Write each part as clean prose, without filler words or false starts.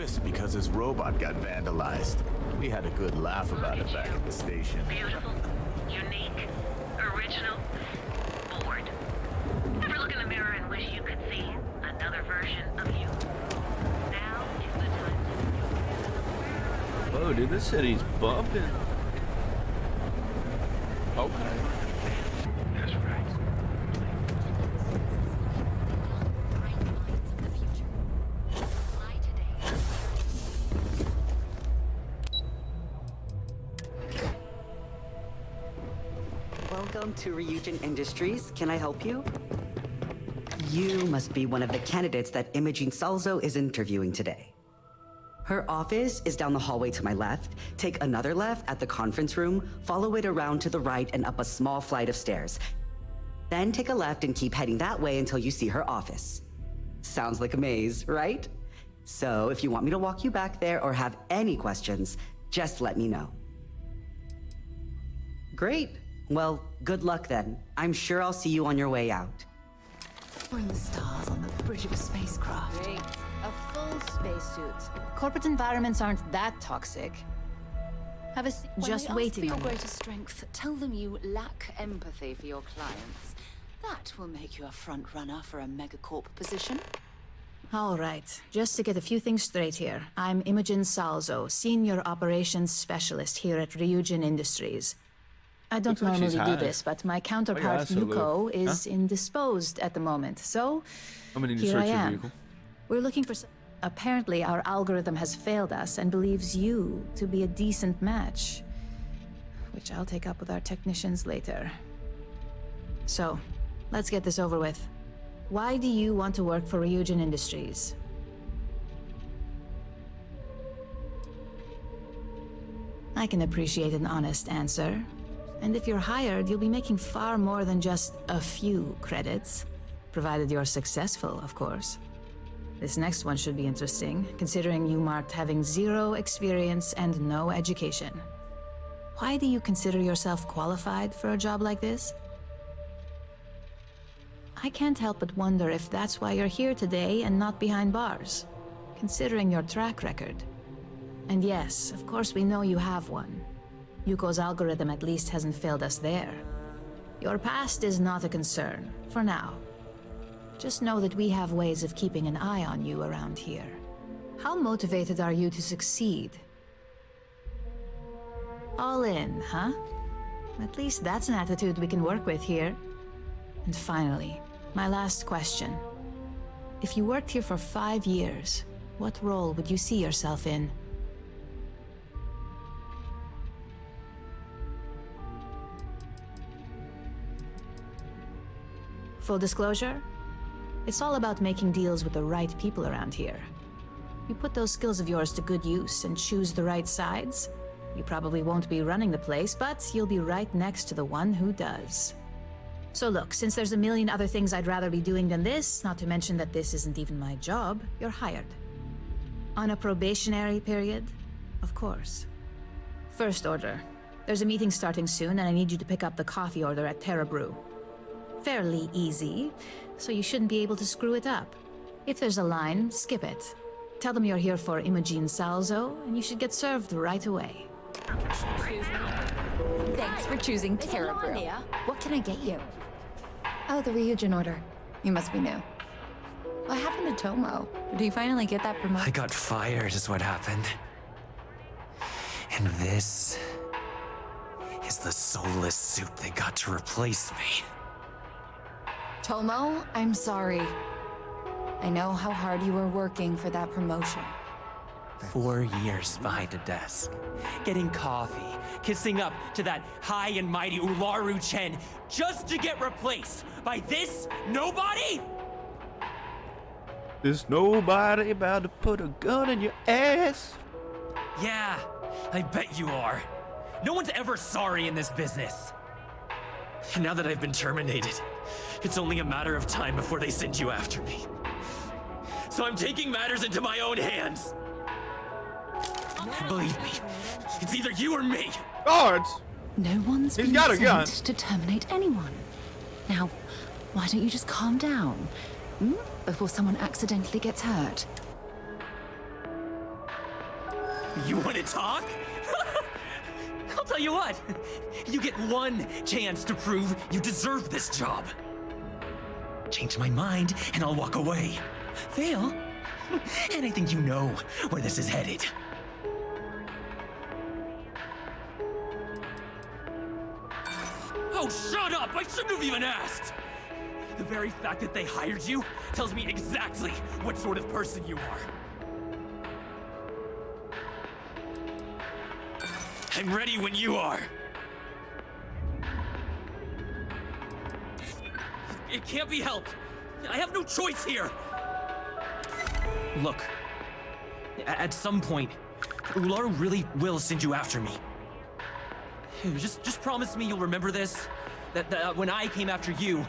twist because his robot got vandalized. We had a good laugh about it back at the station. Beautiful, unique, original, bored. Ever look in the mirror and wish you could see another version of you? Now is the time. Whoa, dude, this city's bumping. Okay. That's right. Welcome to Ryujin Industries. Can I help you? You must be one of the candidates that Imogene Salzo is interviewing today. Her office is down the hallway to my left. Take another left at the conference room, follow it around to the right and up a small flight of stairs. Then take a left and keep heading that way until you see her office. Sounds like a maze, right? So if you want me to walk you back there or have any questions, just let me know. Great. Well, good luck then. I'm sure I'll see you on your way out. We're in the stars on the bridge of a spacecraft. Great. A full spacesuit. Corporate environments aren't that toxic. Have a seat. Just waiting. For your on you. greater strength, tell them you lack empathy for your clients. That will make you a front runner for a megacorp position. All right. Just to get a few things straight here. I'm Imogen Salzo, Senior Operations Specialist here at Ryujin Industries. I don't Looks like she's normally do high. this, but my counterpart, ass a little. Yuko, is indisposed at the moment. So, I'm gonna need to here search I your am. vehicle. We're looking for... Apparently, our algorithm has failed us and believes you to be a decent match. Which I'll take up with our technicians later. So, let's get this over with. Why do you want to work for Ryujin Industries? I can appreciate an honest answer. And if you're hired, you'll be making far more than just a few credits. Provided you're successful, of course. This next one should be interesting, considering you marked having 0 experience and no education. Why do you consider yourself qualified for a job like this? I can't help but wonder if that's why you're here today and not behind bars, considering your track record. And yes, of course we know you have one. Yuko's algorithm at least hasn't failed us there. Your past is not a concern, for now. Just know that we have ways of keeping an eye on you around here. How motivated are you to succeed? All in, huh? At least that's an attitude we can work with here. And finally, my last question. If you worked here for 5 years, what role would you see yourself in? Full disclosure, it's all about making deals with the right people around here. You put those skills of yours to good use and choose the right sides, you probably won't be running the place, but you'll be right next to the one who does. So look, since there's a million other things I'd rather be doing than this, not to mention that this isn't even my job, you're hired. On a probationary period, of course. First order. There's a meeting starting soon, and I need you to pick up the coffee order at Terra Brew. Fairly easy, so you shouldn't be able to screw it up. If there's a line, skip it. Tell them you're here for Imogen Salzo, and you should get served right away. Thanks for choosing Terra Brew. What can I get you? Oh, the Ryujin order. You must be new. What happened to Tomo? Did he finally get that promotion? I got fired is what happened. And this is the soulless suit they got to replace me. Tomo, I'm sorry. I know how hard you were working for that promotion. 4 years behind a desk, getting coffee, kissing up to that high and mighty Ularu Chen, just to get replaced by this nobody? There's nobody about to put a gun in your ass. Yeah, I bet you are. No one's ever sorry in this business. And now that I've been terminated, it's only a matter of time before they send you after me. So I'm taking matters into my own hands. Believe me, it's either you or me. Guards! No one's He's been got a gun. sent to terminate anyone. Now, why don't you just calm down? Before someone accidentally gets hurt. You want to talk? I'll tell you what. You get one chance to prove you deserve this job. Change my mind, and I'll walk away. Fail, and I think you know where this is headed. Oh, shut up! I shouldn't have even asked! The very fact that they hired you tells me exactly what sort of person you are. I'm ready when you are. It can't be helped. I have no choice here. Look, at some point, Ular really will send you after me. Just promise me you'll remember this. That when I came after you,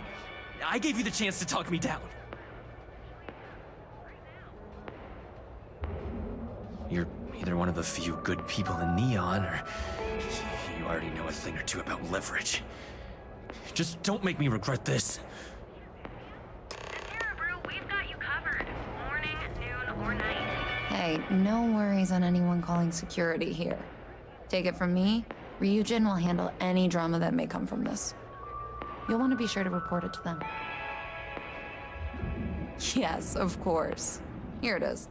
I gave you the chance to talk me down. You're either one of the few good people in Neon, or you already know a thing or two about leverage. Just don't make me regret this. We've got you covered. Morning, noon, or night. Hey, no worries on anyone calling security here. Take it from me, Ryujin will handle any drama that may come from this. You'll want to be sure to report it to them. Yes, of course. Here it is.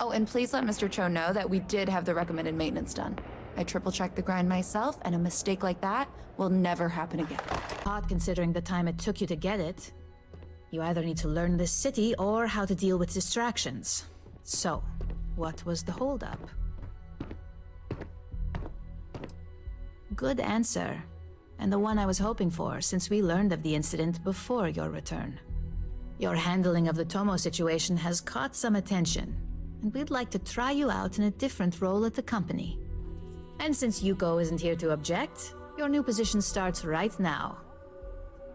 Oh, and please let Mr. Cho know that we did have the recommended maintenance done. I triple-checked the grind myself, and a mistake like that will never happen again. Odd considering the time it took you to get it. You either need to learn this city or how to deal with distractions. So, what was the holdup? Good answer. And the one I was hoping for, since we learned of the incident before your return. Your handling of the Tomo situation has caught some attention, and we'd like to try you out in a different role at the company. And since Yuko isn't here to object, your new position starts right now.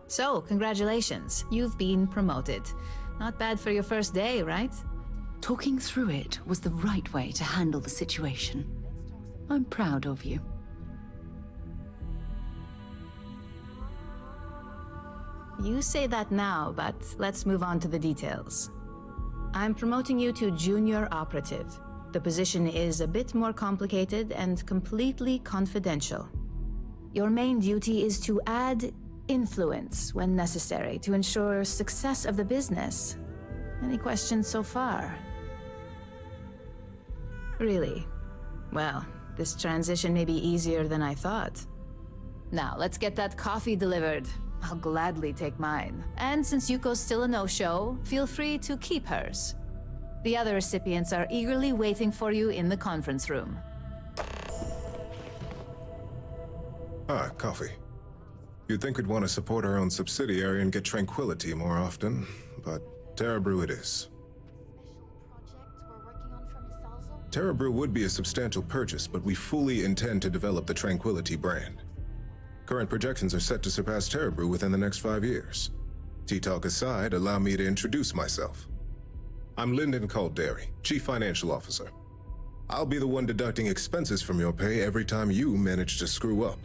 So, congratulations, you've been promoted. Not bad for your first day, right? Talking through it was the right way to handle the situation. I'm proud of you. You say that now, but let's move on to the details. I'm promoting you to Junior Operative. The position is a bit more complicated and completely confidential. Your main duty is to add influence when necessary to ensure success of the business. Any questions so far? Really? Well, this transition may be easier than I thought. Now, let's get that coffee delivered. I'll gladly take mine. And since Yuko's still a no-show, feel free to keep hers. The other recipients are eagerly waiting for you in the conference room. Ah, coffee. You'd think we'd want to support our own subsidiary and get tranquility more often, but Terra Brew it is. Terra Brew would be a substantial purchase, but we fully intend to develop the Tranquility brand. Current projections are set to surpass Terra Brew within the next 5 years. Tea-talk aside, allow me to introduce myself. I'm Lyndon Calderi, Chief Financial Officer. I'll be the one deducting expenses from your pay every time you manage to screw up,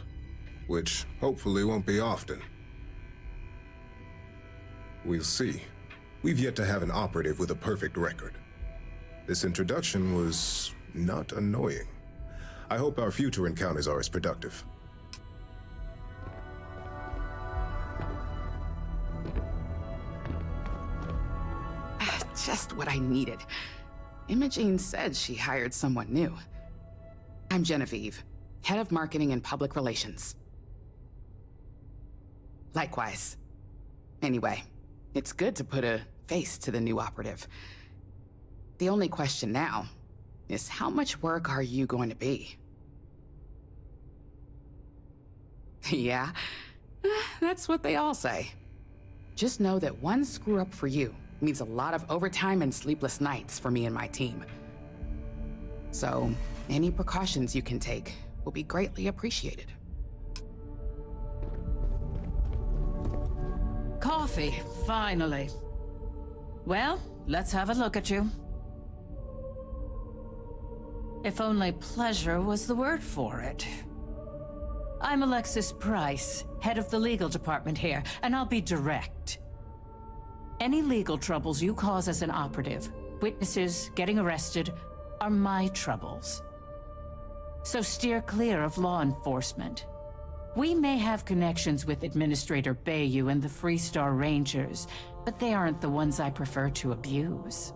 which hopefully won't be often. We'll see. We've yet to have an operative with a perfect record. This introduction was not annoying. I hope our future encounters are as productive. Just what I needed. Imogene said she hired someone new. I'm Genevieve, Head of Marketing and Public Relations. Likewise. Anyway, it's good to put a face to the new operative. The only question now is how much work are you going to be? Yeah, that's what they all say. Just know that one screw-up for you means a lot of overtime and sleepless nights for me and my team. So, any precautions you can take will be greatly appreciated. Coffee, finally. Well, let's have a look at you. If only pleasure was the word for it. I'm Alexis Price, head of the legal department here, and I'll be direct. Any legal troubles you cause as an operative, witnesses, getting arrested, are my troubles. so steer clear of law enforcement. We may have connections with Administrator Bayou and the Freestar Rangers, but they aren't the ones I prefer to abuse.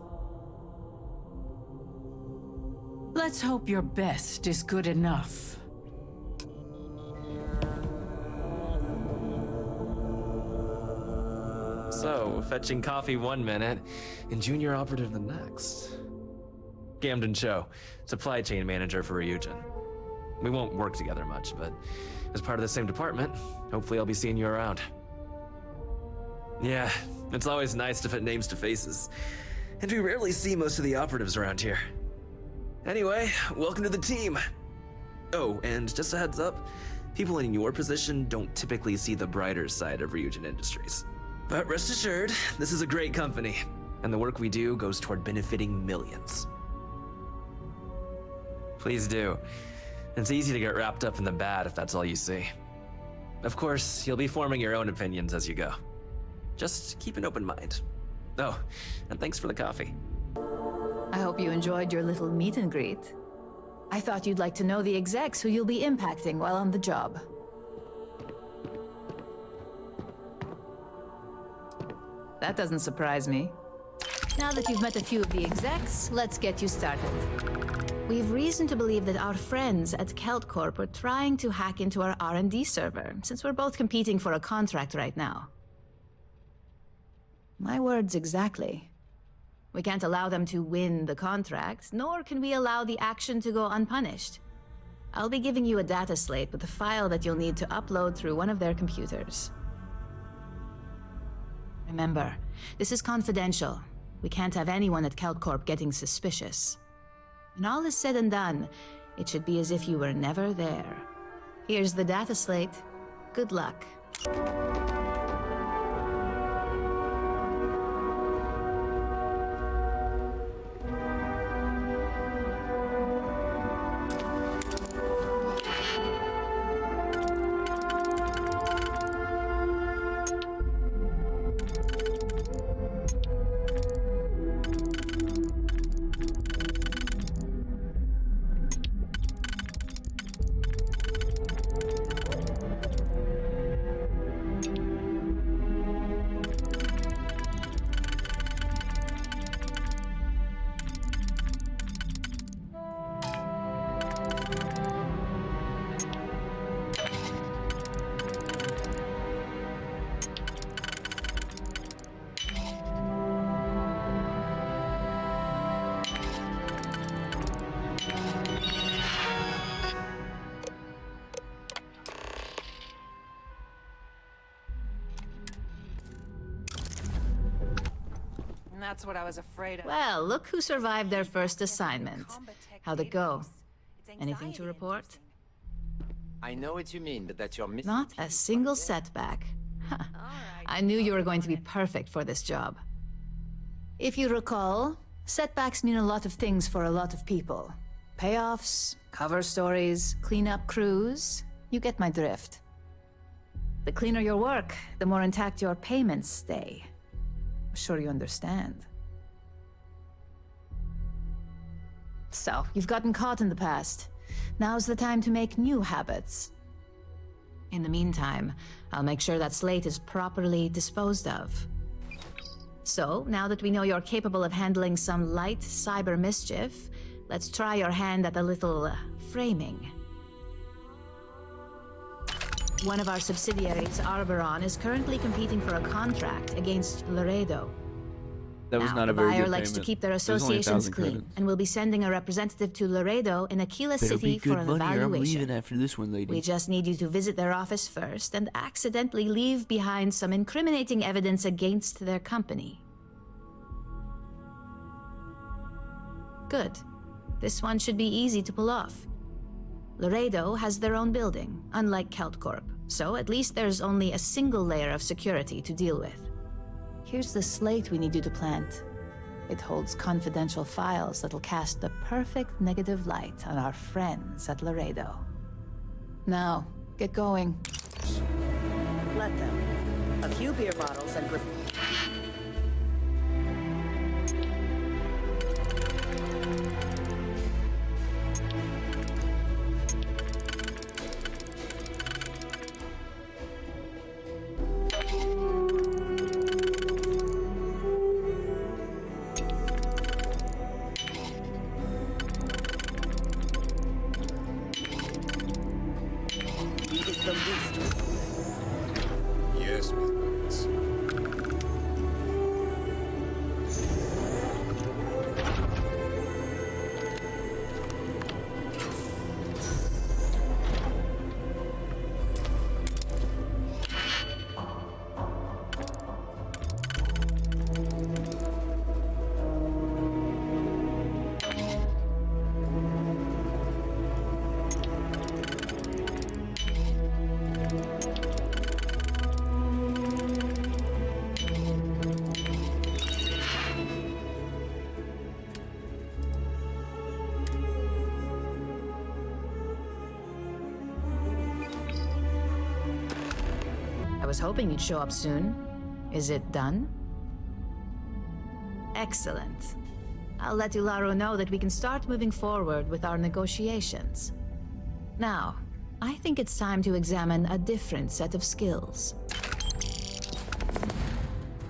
Let's hope your best is good enough. So, fetching coffee 1 minute and junior operative the next. Gamden Cho, supply chain manager for Ryujin. We won't work together much, but as part of the same department, hopefully I'll be seeing you around. Yeah, it's always nice to put names to faces. And we rarely see most of the operatives around here. Anyway, welcome to the team. Oh, and just a heads up, people in your position don't typically see the brighter side of Ryujin Industries. But rest assured, this is a great company, and the work we do goes toward benefiting millions. Please do. It's easy to get wrapped up in the bad if that's all you see. Of course, you'll be forming your own opinions as you go. Just keep an open mind. Oh, and thanks for the coffee. I hope you enjoyed your little meet and greet. I thought you'd like to know the execs who you'll be impacting while on the job. That doesn't surprise me. Now that you've met a few of the execs, let's get you started. We've reason to believe that our friends at KeltCorp are trying to hack into our R&D server, since we're both competing for a contract right now. My words exactly. We can't allow them to win the contract, nor can we allow the action to go unpunished. I'll be giving you a data slate with a file that you'll need to upload through one of their computers. Remember, this is confidential. We can't have anyone at KeltCorp getting suspicious. When all is said and done, it should be as if you were never there. Here's the data slate. Good luck. That's what I was afraid of. Well, look who survived their first assignment. How'd it go? Anything to report? I know what you mean, but that's your mission. Not a single setback. I knew you were going to be perfect for this job. If you recall, setbacks mean a lot of things for a lot of people. Payoffs, cover stories, cleanup crews. You get my drift. The cleaner your work, the more intact your payments stay. I'm sure you understand. So, you've gotten caught in the past. Now's the time to make new habits. In the meantime, I'll make sure that slate is properly disposed of. So, now that we know you're capable of handling some light cyber mischief, let's try your hand at a little framing. One of our subsidiaries, Arboron, is currently competing for a contract against Laredo. That was not a very good buyer likes to keep their associations clean, and we'll be sending a representative to Laredo in Aquila City for an evaluation. I'm leaving after this one, lady. We just need you to visit their office first and accidentally leave behind some incriminating evidence against their company. Good. This one should be easy to pull off. Laredo has their own building, unlike KeltCorp, so at least there's only a single layer of security to deal with. Here's the slate we need you to plant. It holds confidential files that'll cast the perfect negative light on our friends at Laredo. Now, get going. Let them. A few beer bottles and methods. I was hoping you'd show up soon. Is it done? Excellent. I'll let Ilaro know that we can start moving forward with our negotiations. Now, I think it's time to examine a different set of skills.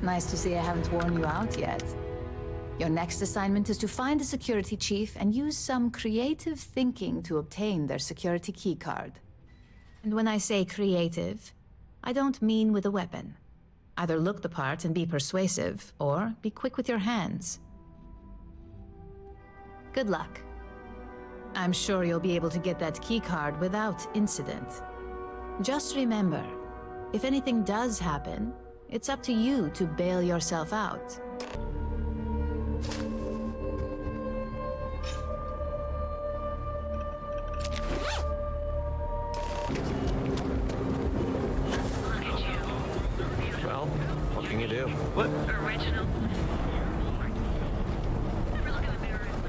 Nice to see I haven't worn you out yet. Your next assignment is to find the security chief and use some creative thinking to obtain their security keycard. And when I say creative, I don't mean with a weapon. Either look the part and be persuasive, or be quick with your hands. Good luck. I'm sure you'll be able to get that keycard without incident. Just remember, if anything does happen, it's up to you to bail yourself out. Well, what can you do? What? Original.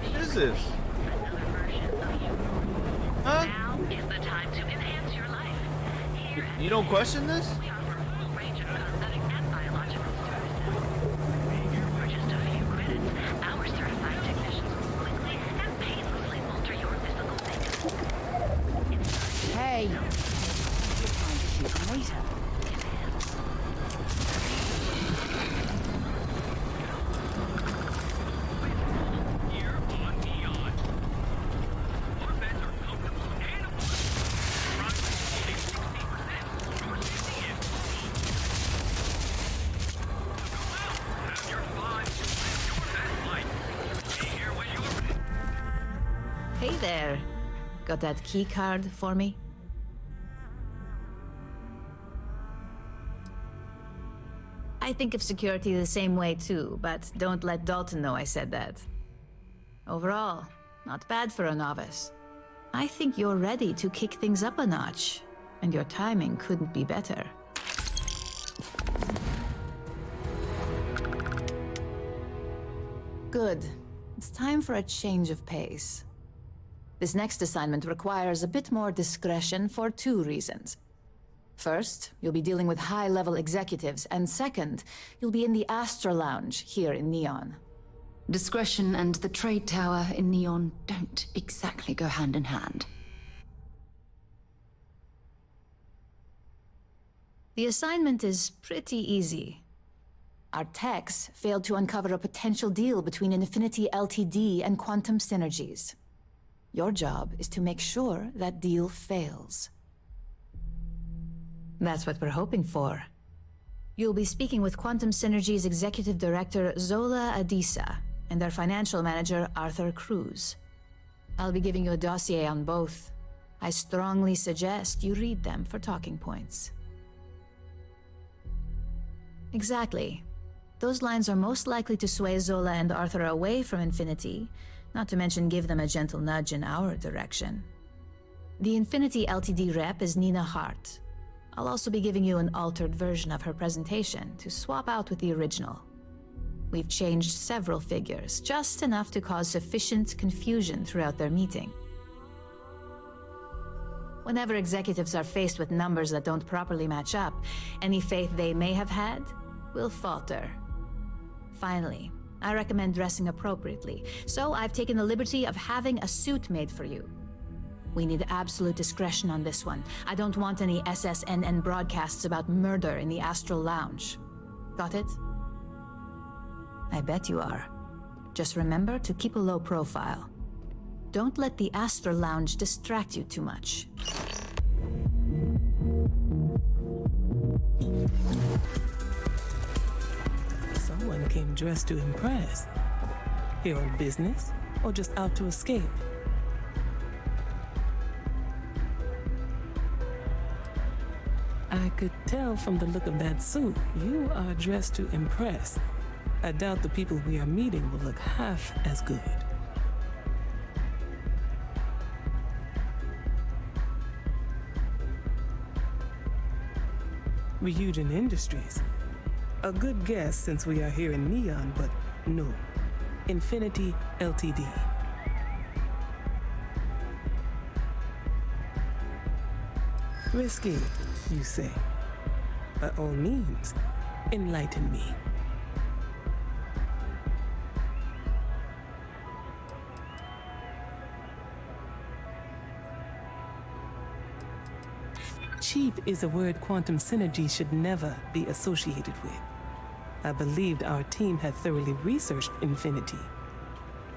What is this? Huh? Now is the time to enhance your life. Here You don't question this? we offer a full range of cosmetic and biological services. For just a few credits, our certified technicians will quickly and painlessly alter your physical makeup. Hey! You're trying to shoot later. Hey there. Got that key card for me? I think of security the same way too, but don't let Dalton know I said that. Overall, not bad for a novice. I think you're ready to kick things up a notch, and your timing couldn't be better. Good. It's time for a change of pace. This next assignment requires a bit more discretion for two reasons. First, you'll be dealing with high-level executives, and second, you'll be in the Astra Lounge here in Neon. Discretion and the trade tower in Neon don't exactly go hand in hand. The assignment is pretty easy. Our techs failed to uncover a potential deal between Infinity Ltd. And Quantum Synergies. Your job is to make sure that deal fails. That's what we're hoping for. You'll be speaking with Quantum Synergy's Executive Director Zola Adisa and their Financial Manager Arthur Cruz. I'll be giving you a dossier on both. I strongly suggest you read them for talking points. Exactly. Those lines are most likely to sway Zola and Arthur away from Infinity, not to mention give them a gentle nudge in our direction. The Infinity Ltd. rep is Nina Hart. I'll also be giving you an altered version of her presentation to swap out with the original. We've changed several figures, just enough to cause sufficient confusion throughout their meeting. Whenever executives are faced with numbers that don't properly match up, any faith they may have had will falter. Finally, I recommend dressing appropriately, so I've taken the liberty of having a suit made for you. We need absolute discretion on this one. I don't want any SSNN broadcasts about murder in the Astral Lounge. Got it? I bet you are. Just remember to keep a low profile. Don't let the Astral Lounge distract you too much. Someone came dressed to impress. Here on business, or just out to escape? I could tell from the look of that suit, you are dressed to impress. I doubt the people we are meeting will look half as good. Ryujin Industries. A good guess since we are here in Neon, but no. Infinity Ltd. Risky, you say. By all means, enlighten me. Cheap is a word quantum synergy should never be associated with. I believed our team had thoroughly researched Infinity,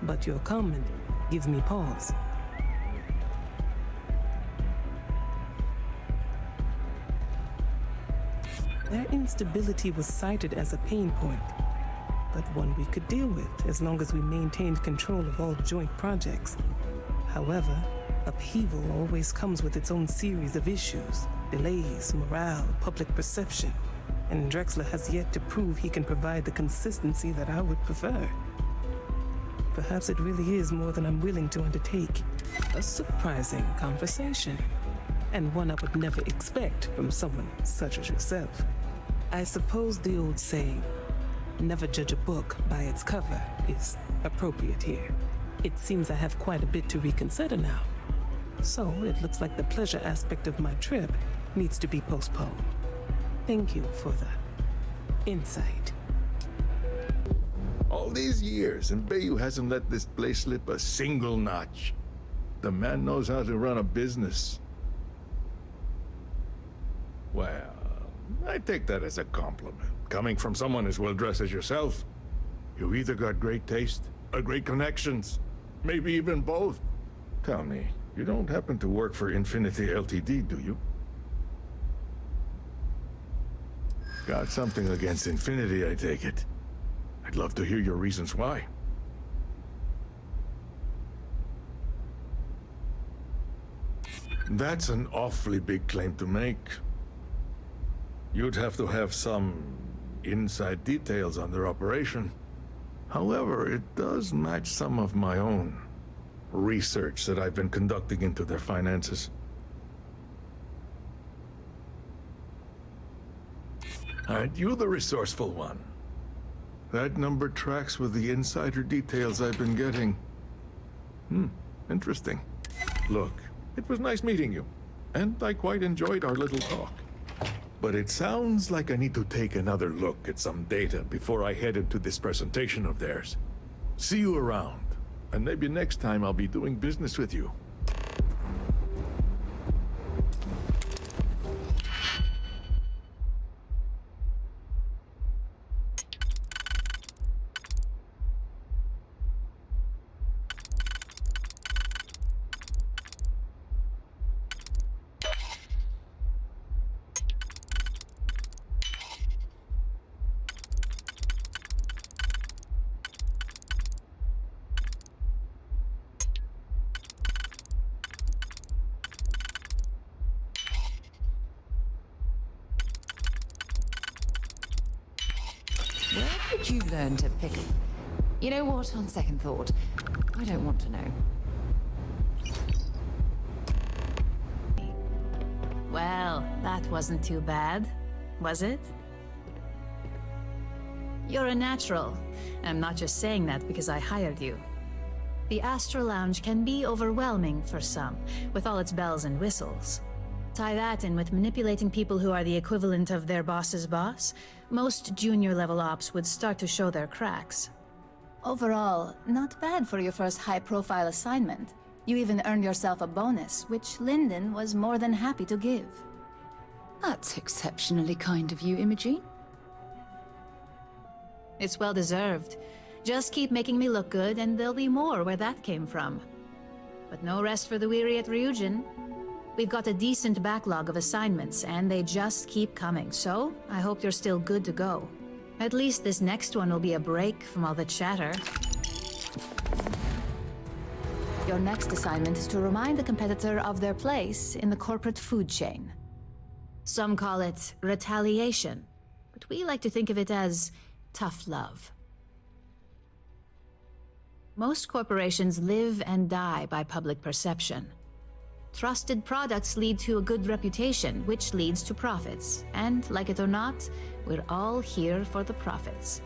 but your comment gives me pause. Their instability was cited as a pain point, but one we could deal with as long as we maintained control of all joint projects. However, upheaval always comes with its own series of issues, delays, morale, public perception, and Drexler has yet to prove he can provide the consistency that I would prefer. Perhaps it really is more than I'm willing to undertake. A surprising conversation, and one I would never expect from someone such as yourself. I suppose the old saying, never judge a book by its cover, is appropriate here. It seems I have quite a bit to reconsider now. So it looks like the pleasure aspect of my trip needs to be postponed. Thank you for the insight. All these years, and Bayou hasn't let this place slip a single notch. The man knows how to run a business. Well, I take that as a compliment. Coming from someone as well-dressed as yourself, you either got great taste or great connections. Maybe even both. Tell me, you don't happen to work for Infinity Ltd, do you? Got something against Infinity, I take it. I'd love to hear your reasons why. That's an awfully big claim to make. You'd have to have some inside details on their operation. However, it does match some of my own research that I've been conducting into their finances. Aren't you the resourceful one? That number tracks with the insider details I've been getting. Interesting. Look, it was nice meeting you, and I quite enjoyed our little talk. But it sounds like I need to take another look at some data before I head into this presentation of theirs. See you around, and maybe next time I'll be doing business with you. Where did you learn to pick? You know what, on second thought, I don't want to know. Well, that wasn't too bad, was it? You're a natural. I'm not just saying that because I hired you. The Astro Lounge can be overwhelming for some, with all its bells and whistles. Tie that in with manipulating people who are the equivalent of their boss's boss, most junior-level ops would start to show their cracks. Overall, not bad for your first high-profile assignment. You even earned yourself a bonus, which Lyndon was more than happy to give. That's exceptionally kind of you, Imogene. It's well-deserved. Just keep making me look good, and there'll be more where that came from. But no rest for the weary at Ryujin. We've got a decent backlog of assignments, and they just keep coming, so I hope you're still good to go. At least this next one will be a break from all the chatter. Your next assignment is to remind the competitor of their place in the corporate food chain. Some call it retaliation, but we like to think of it as tough love. Most corporations live and die by public perception. Trusted products lead to a good reputation, which leads to profits. And, like it or not, we're all here for the profits.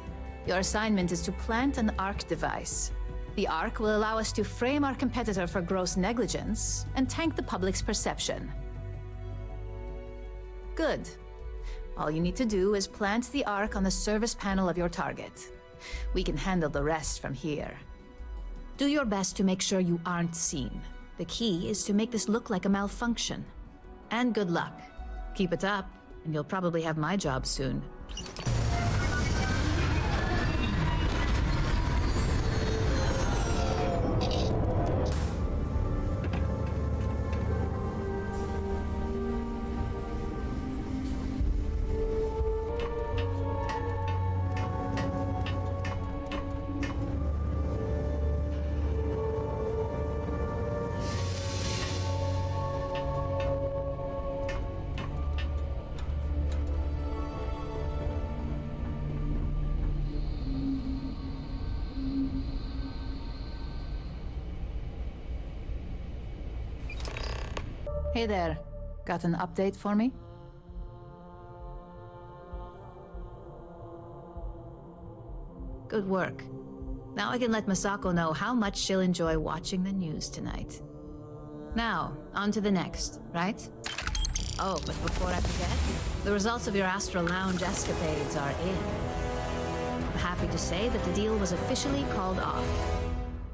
Your assignment is to plant an ARC device. The ARC will allow us to frame our competitor for gross negligence and tank the public's perception. Good. All you need to do is plant the ARC on the service panel of your target. We can handle the rest from here. Do your best to make sure you aren't seen. The key is to make this look like a malfunction. And good luck. Keep it up, and you'll probably have my job soon. Hey there. Got an update for me? Good work. Now I can let Masako know how much she'll enjoy watching the news tonight. Now, on to the next, right? Oh, but before I forget, the results of your Astral Lounge escapades are in. I'm happy to say that the deal was officially called off.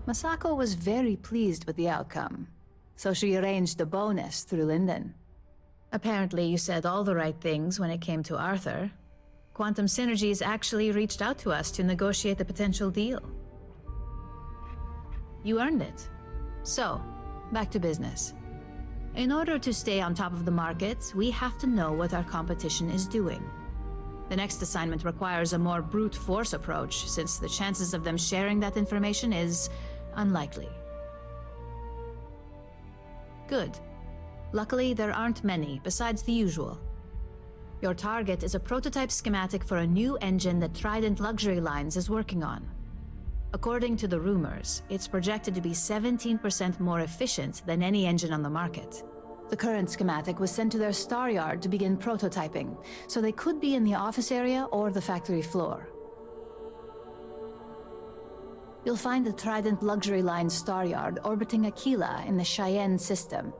Masako was very pleased with the outcome, so she arranged a bonus through Linden. Apparently you said all the right things when it came to Arthur. Quantum Synergies actually reached out to us to negotiate the potential deal. You earned it. So, back to business. In order to stay on top of the market, we have to know what our competition is doing. The next assignment requires a more brute force approach, since the chances of them sharing that information is unlikely. Good. Luckily, there aren't many, besides the usual. Your target is a prototype schematic for a new engine that Trident Luxury Lines is working on. According to the rumors, it's projected to be 17% more efficient than any engine on the market. The current schematic was sent to their Star Yard to begin prototyping, so they could be in the office area or the factory floor. You'll find the Trident Luxury Line Star Yard orbiting Aquila in the Cheyenne system.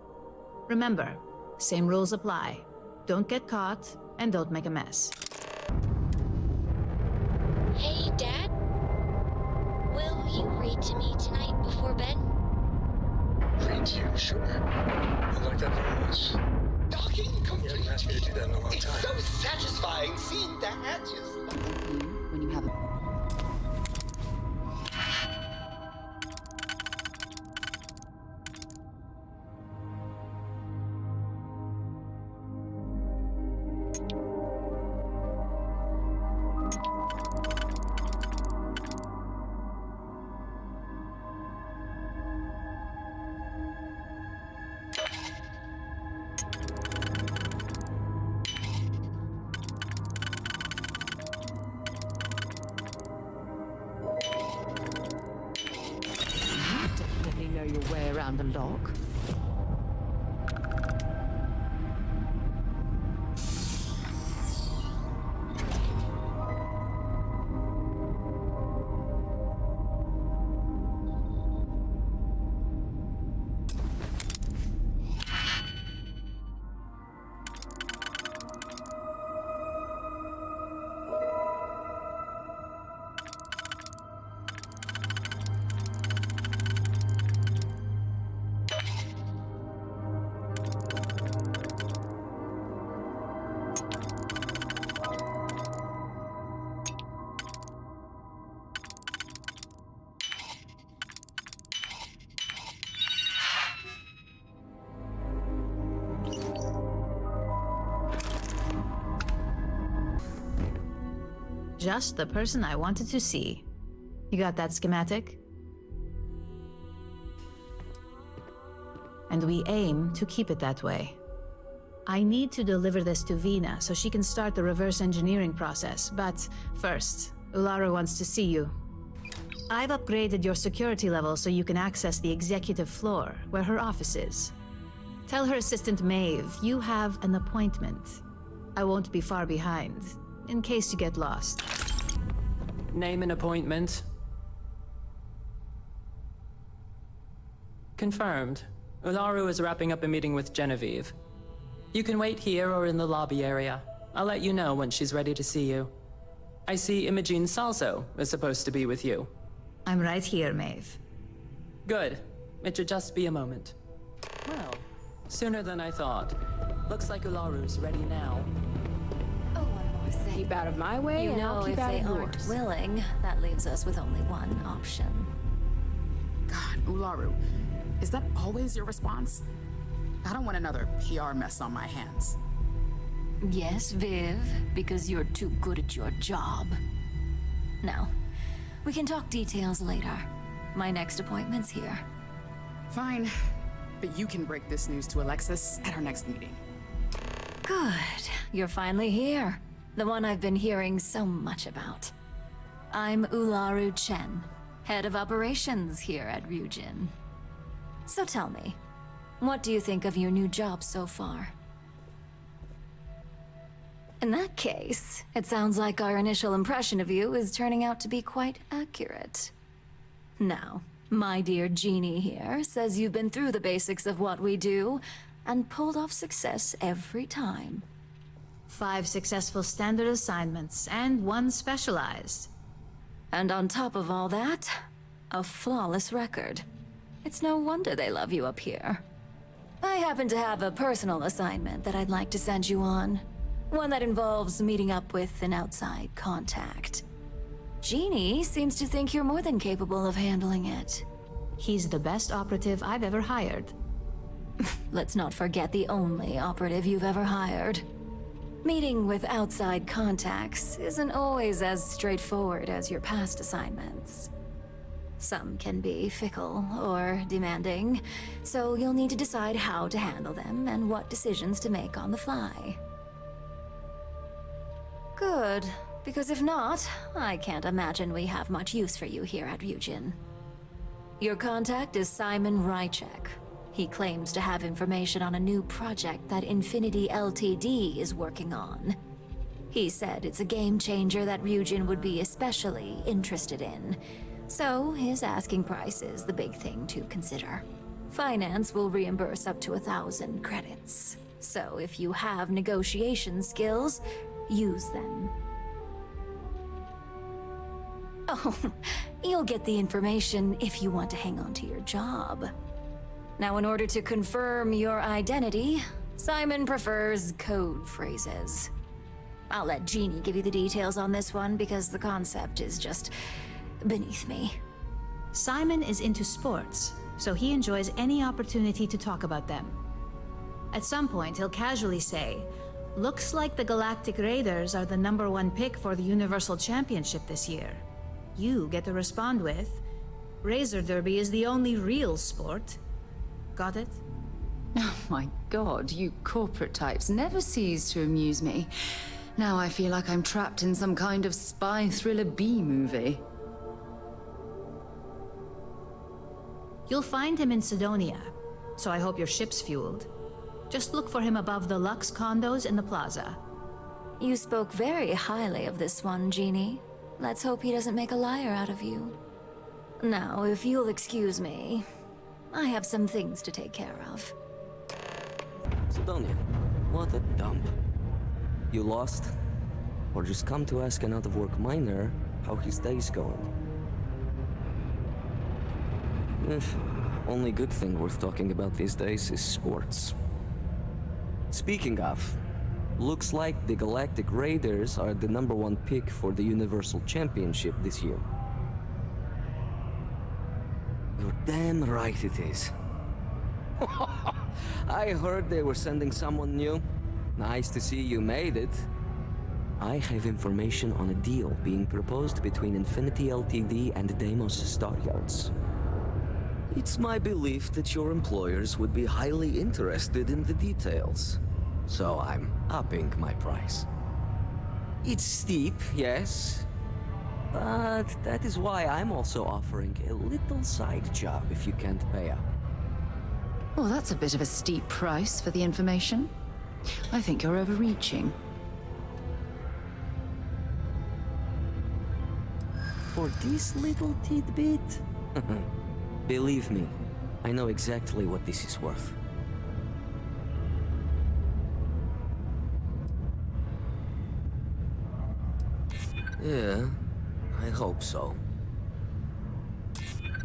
Remember, same rules apply. Don't get caught, and don't make a mess. Hey, Dad? Will you read to me tonight before bed? Read to you, sure. You like that very much. Talking You haven't asked me to do that in a long time. It's so satisfying seeing the hatches. When you have a... Know your way around the lock. just the person I wanted to see. You got that schematic? And we aim to keep it that way. I need to deliver this to Vina so she can start the reverse engineering process, but first, Ularu wants to see you. I've upgraded your security level so you can access the executive floor, where her office is. Tell her assistant Maeve you have an appointment. I won't be far behind, in case you get lost. Name an appointment. Confirmed. Ularu is wrapping up a meeting with Genevieve. You can wait here or in the lobby area. I'll let you know when she's ready to see you. I see Imogene Salso is supposed to be with you. I'm right here, Maeve. Good. It should just be a moment. Well, sooner than I thought. Looks like Ularu's ready now. Oh, one more thing. Keep out of my way, You and know, I'll keep if out they of aren't yours. willing, that leaves us with only one option. God, Ularu, is that always your response? I don't want another PR mess on my hands. Yes, Viv, because you're too good at your job. Now, we can talk details later. My next appointment's here. Fine, but you can break this news to Alexis at our next meeting. Good. You're finally here. The one I've been hearing so much about. I'm Ularu Chen, head of operations here at Ryujin. So tell me, what do you think of your new job so far? In that case, it sounds like our initial impression of you is turning out to be quite accurate. Now, my dear Jeannie here says you've been through the basics of what we do and pulled off success every time. 5 successful standard assignments and 1 specialized. And on top of all that, a flawless record. It's no wonder they love you up here. I happen to have a personal assignment that I'd like to send you on. One that involves meeting up with an outside contact. Jeannie seems to think you're more than capable of handling it. He's the best operative I've ever hired. Let's not forget the only operative you've ever hired. Meeting with outside contacts isn't always as straightforward as your past assignments. Some can be fickle or demanding, so you'll need to decide how to handle them and what decisions to make on the fly. Good, because if not, I can't imagine we have much use for you here at Ryujin. Your contact is Simon Rychek. He claims to have information on a new project that Infinity Ltd is working on. He said it's a game changer that Ryujin would be especially interested in. So his asking price is the big thing to consider. Finance will reimburse up to 1,000 credits. So if you have negotiation skills, use them. Oh, you'll get the information if you want to hang on to your job. Now, in order to confirm your identity, Simon prefers code phrases. I'll let Jeannie give you the details on this one because the concept is just beneath me. Simon is into sports, so he enjoys any opportunity to talk about them. At some point, he'll casually say, "Looks like the Galactic Raiders are the #1 pick for the Universal Championship this year." You get to respond with, "Razor Derby is the only real sport." Got it? Oh my god, you corporate types never cease to amuse me. Now I feel like I'm trapped in some kind of spy thriller B-movie. You'll find him in Sidonia, so I hope your ship's fueled. Just look for him above the Lux condos in the plaza. You spoke very highly of this one, Jeannie. Let's hope he doesn't make a liar out of you. Now, if you'll excuse me, I have some things to take care of. Sidonia, what a dump. You lost? Or just come to ask an out-of-work miner how his day's going? Only good thing worth talking about these days is sports. Speaking of, looks like the Galactic Raiders are the #1 pick for the Universal Championship this year. You're damn right it is. I heard they were sending someone new. Nice to see you made it. I have information on a deal being proposed between Infinity Ltd and Deimos Staryards. It's my belief that your employers would be highly interested in the details, so I'm upping my price. It's steep, yes, but that is why I'm also offering a little side job if you can't pay up. Well, that's a bit of a steep price for the information. I think you're overreaching. For this little tidbit? Believe me, I know exactly what this is worth. Yeah, I hope so.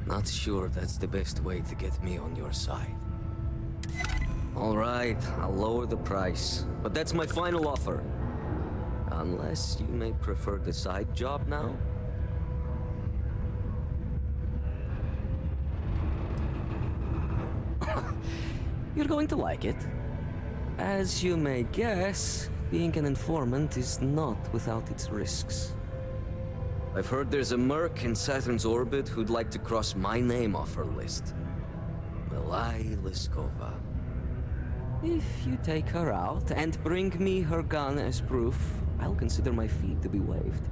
Not sure that's the best way to get me on your side. All right, I'll lower the price, but that's my final offer. Unless you may prefer the side job now? You're going to like it. As you may guess, being an informant is not without its risks. I've heard there's a merc in Saturn's orbit who'd like to cross my name off her list. Milai Liskova. If you take her out and bring me her gun as proof, I'll consider my fee to be waived.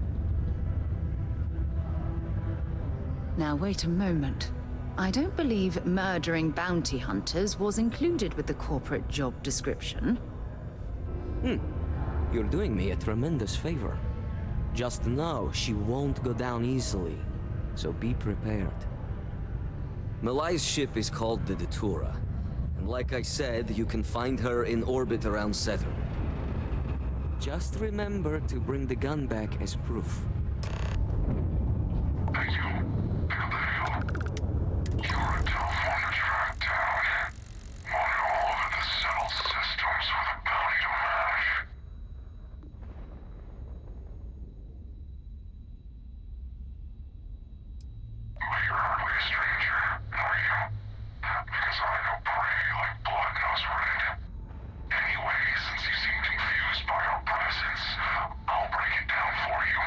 Now wait a moment. I don't believe murdering bounty hunters was included with the corporate job description. You're doing me a tremendous favor. Just know she won't go down easily, so be prepared. Milai's ship is called the Datura, and like I said, you can find her in orbit around Saturn. Just remember to bring the gun back as proof. Thank you. You're a tough one to track down. Monitor all over the settled systems with a bounty to match. But you're hardly a stranger, are you? Because I know prey like blood knows red. Anyway, since you seem confused by our presence, I'll break it down for you.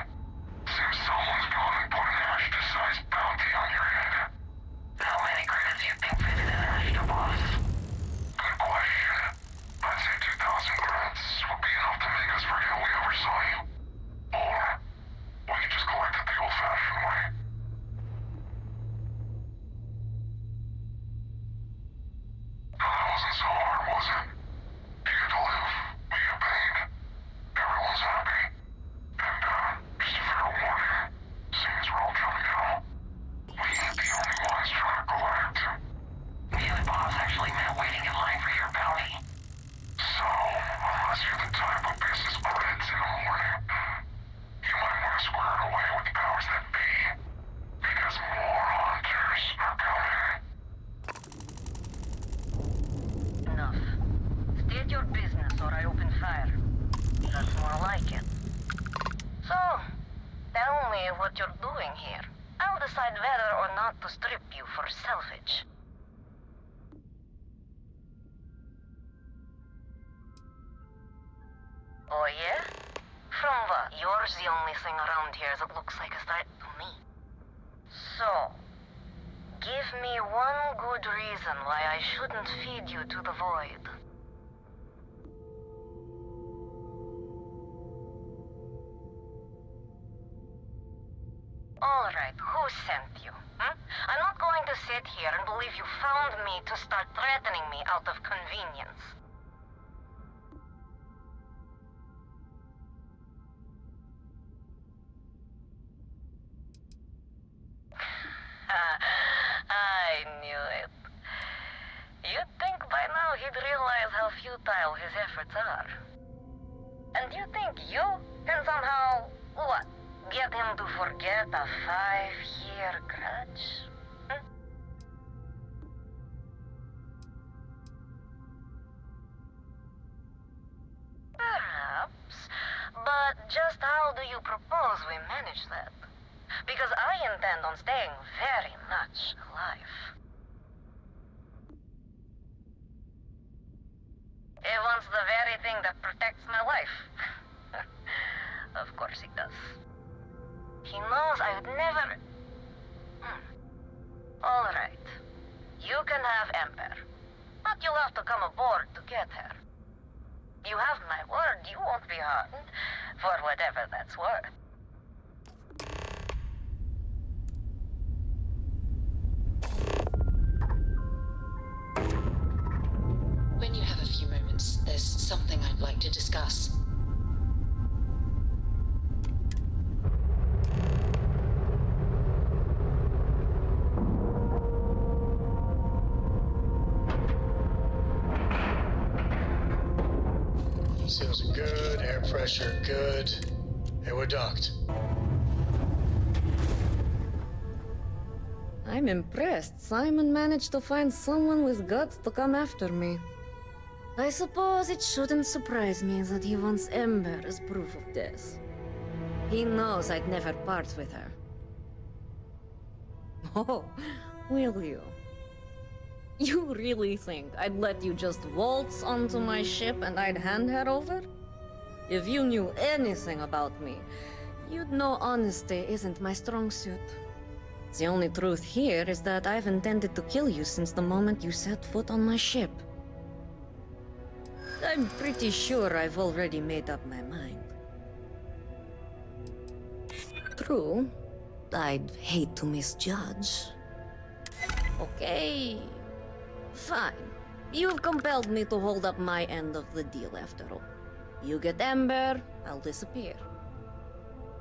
Seems someone's gone and put an Ashta-sized bounty on your head. How many credits you think fit in an Ashta, boss? Good question. I'd say 2,000 credits would be enough to make us forget we ever saw you. Or we could just collect it the old-fashioned way. That wasn't so hard, was it? You get to live, we get paid. Everyone's happy. And, just a fair warning, seeing as we're all jumping out, we ain't the only ones trying to collect. Me and the boss actually met waiting in line for your bounty. So, unless you're the type who pisses credits in the morning, you might want to square it away with the powers that be. Because more hunters are coming. Enough. State your business or I open fire. That's more like it. So, tell me what you're doing here. I'll decide whether or not to strip you for salvage. Oh yeah? From what? Yours the only thing around here that looks like a threat to me. So, give me one good reason why I shouldn't feed you to the void. Alright, who sent you? I'm not going to sit here and believe you found me to start threatening me out of convenience. I knew it. You'd think by now he'd realize how futile his efforts are. And you think you can somehow, what, get him to forget a 5-year grudge? Perhaps, but just how do you propose we manage that? Because I intend on staying very much alive. He wants the very thing that protects my life. Of course he does. He knows I would never... All right. You can have Ember. But you'll have to come aboard to get her. You have my word you won't be harmed, for whatever that's worth. When you have a few moments, there's something I'd like to discuss. Seals are good, air pressure good. Hey, we're docked. I'm impressed. Simon managed to find someone with guts to come after me. I suppose it shouldn't surprise me that he wants Ember as proof of this. He knows I'd never part with her. Oh, will you? You really think I'd let you just waltz onto my ship and I'd hand her over? If you knew anything about me, you'd know honesty isn't my strong suit. The only truth here is that I've intended to kill you since the moment you set foot on my ship. I'm pretty sure I've already made up my mind. True, I'd hate to misjudge. Okay, fine. You've compelled me to hold up my end of the deal after all. You get Ember, I'll disappear.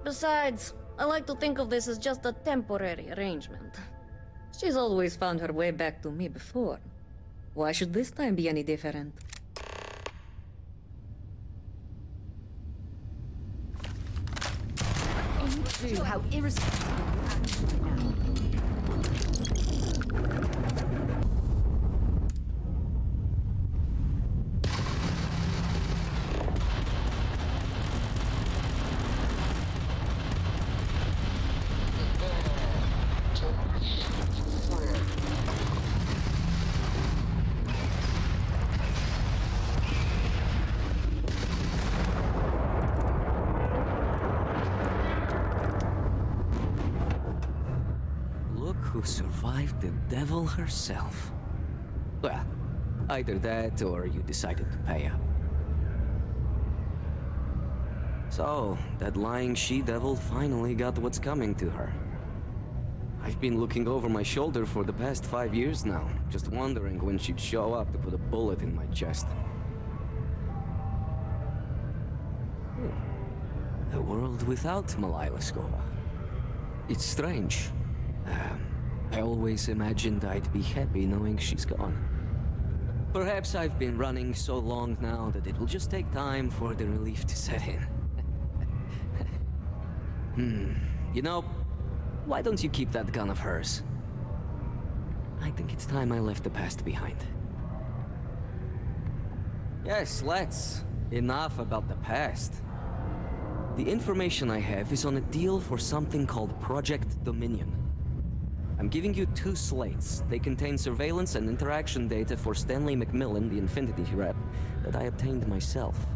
Besides, I like to think of this as just a temporary arrangement. She's always found her way back to me before. Why should this time be any different? How irresponsible you actually now. Who survived the devil herself. Well, either that or you decided to pay up. So, that lying she-devil finally got what's coming to her. I've been looking over my shoulder for the past 5 years now, just wondering when she'd show up to put a bullet in my chest. A world without Malila Skova. It's strange. I always imagined I'd be happy knowing she's gone. Perhaps I've been running so long now that it will just take time for the relief to set in. You know, why don't you keep that gun of hers? I think it's time I left the past behind. Yes, let's. Enough about the past. The information I have is on a deal for something called Project Dominion. I'm giving you 2 slates. They contain surveillance and interaction data for Stanley McMillan, the Infinity rep, that I obtained myself.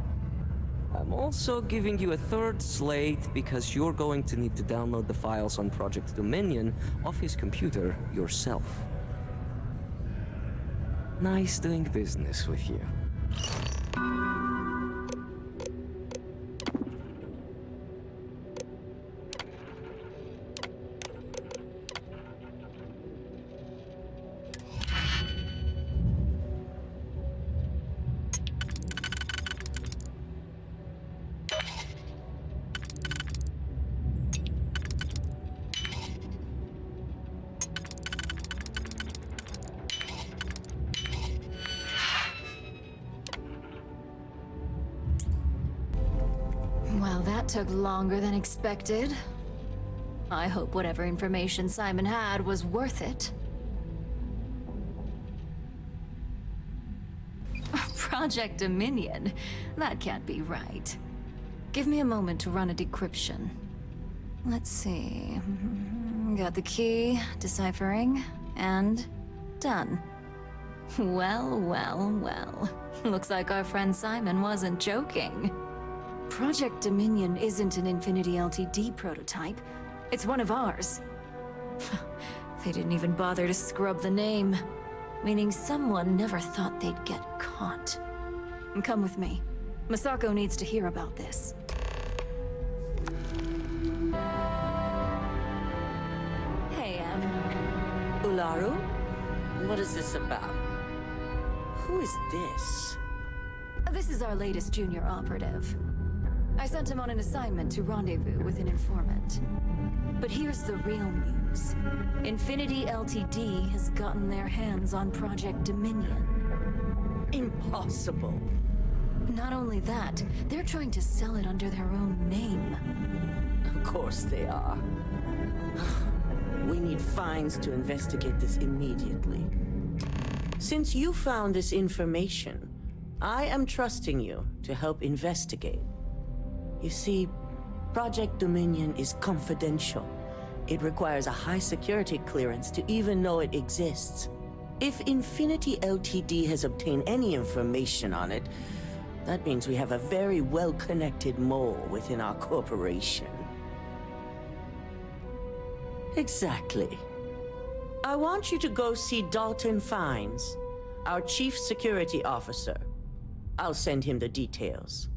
I'm also giving you a 3rd slate because you're going to need to download the files on Project Dominion off his computer yourself. Nice doing business with you. Well, that took longer than expected. I hope whatever information Simon had was worth it. Project Dominion? That can't be right. Give me a moment to run a decryption. Let's see. Got the key, deciphering, and done. Well, well, well. Looks like our friend Simon wasn't joking. Project Dominion isn't an Infinity LTD prototype. It's one of ours. They didn't even bother to scrub the name, meaning someone never thought they'd get caught. Come with me. Masako needs to hear about this. Hey, Ularu? What is this about? Who is this? This is our latest junior operative. I sent him on an assignment to rendezvous with an informant. But here's the real news. Infinity LTD has gotten their hands on Project Dominion. Impossible. Not only that, they're trying to sell it under their own name. Of course they are. We need fines to investigate this immediately. Since you found this information, I am trusting you to help investigate. You see, Project Dominion is confidential. It requires a high security clearance to even know it exists. If Infinity LTD has obtained any information on it, that means we have a very well-connected mole within our corporation. Exactly. I want you to go see Dalton Fines, our Chief Security Officer. I'll send him the details.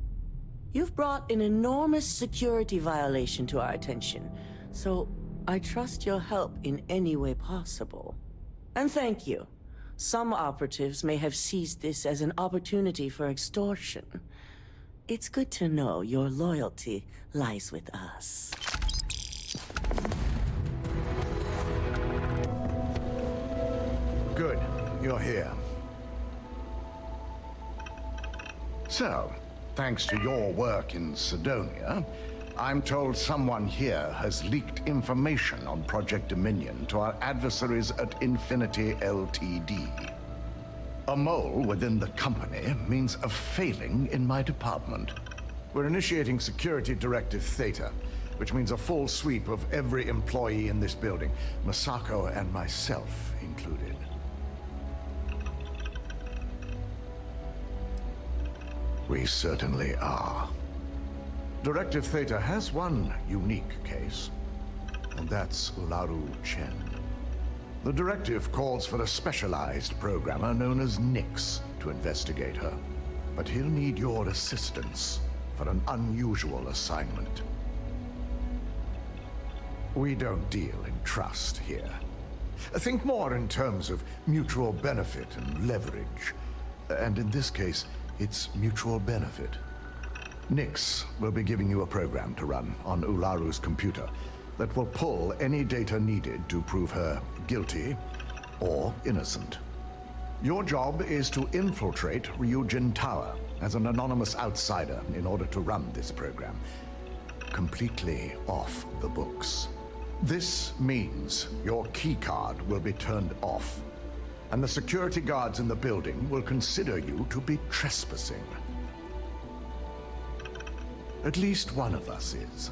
You've brought an enormous security violation to our attention, so I trust your help in any way possible. And thank you. Some operatives may have seized this as an opportunity for extortion. It's good to know your loyalty lies with us. Good. You're here. So, thanks to your work in Sidonia, I'm told someone here has leaked information on Project Dominion to our adversaries at Infinity LTD. A mole within the company means a failing in my department. We're initiating Security Directive Theta, which means a full sweep of every employee in this building, Masako and myself included. We certainly are. Directive Theta has one unique case, and that's Ularu Chen. The directive calls for a specialized programmer known as Nix to investigate her, but he'll need your assistance for an unusual assignment. We don't deal in trust here. Think more in terms of mutual benefit and leverage, and in this case, it's mutual benefit. Nix will be giving you a program to run on Ularu's computer that will pull any data needed to prove her guilty or innocent. Your job is to infiltrate Ryujin Tower as an anonymous outsider in order to run this program, completely off the books. This means your keycard will be turned off, and the security guards in the building will consider you to be trespassing. At least one of us is.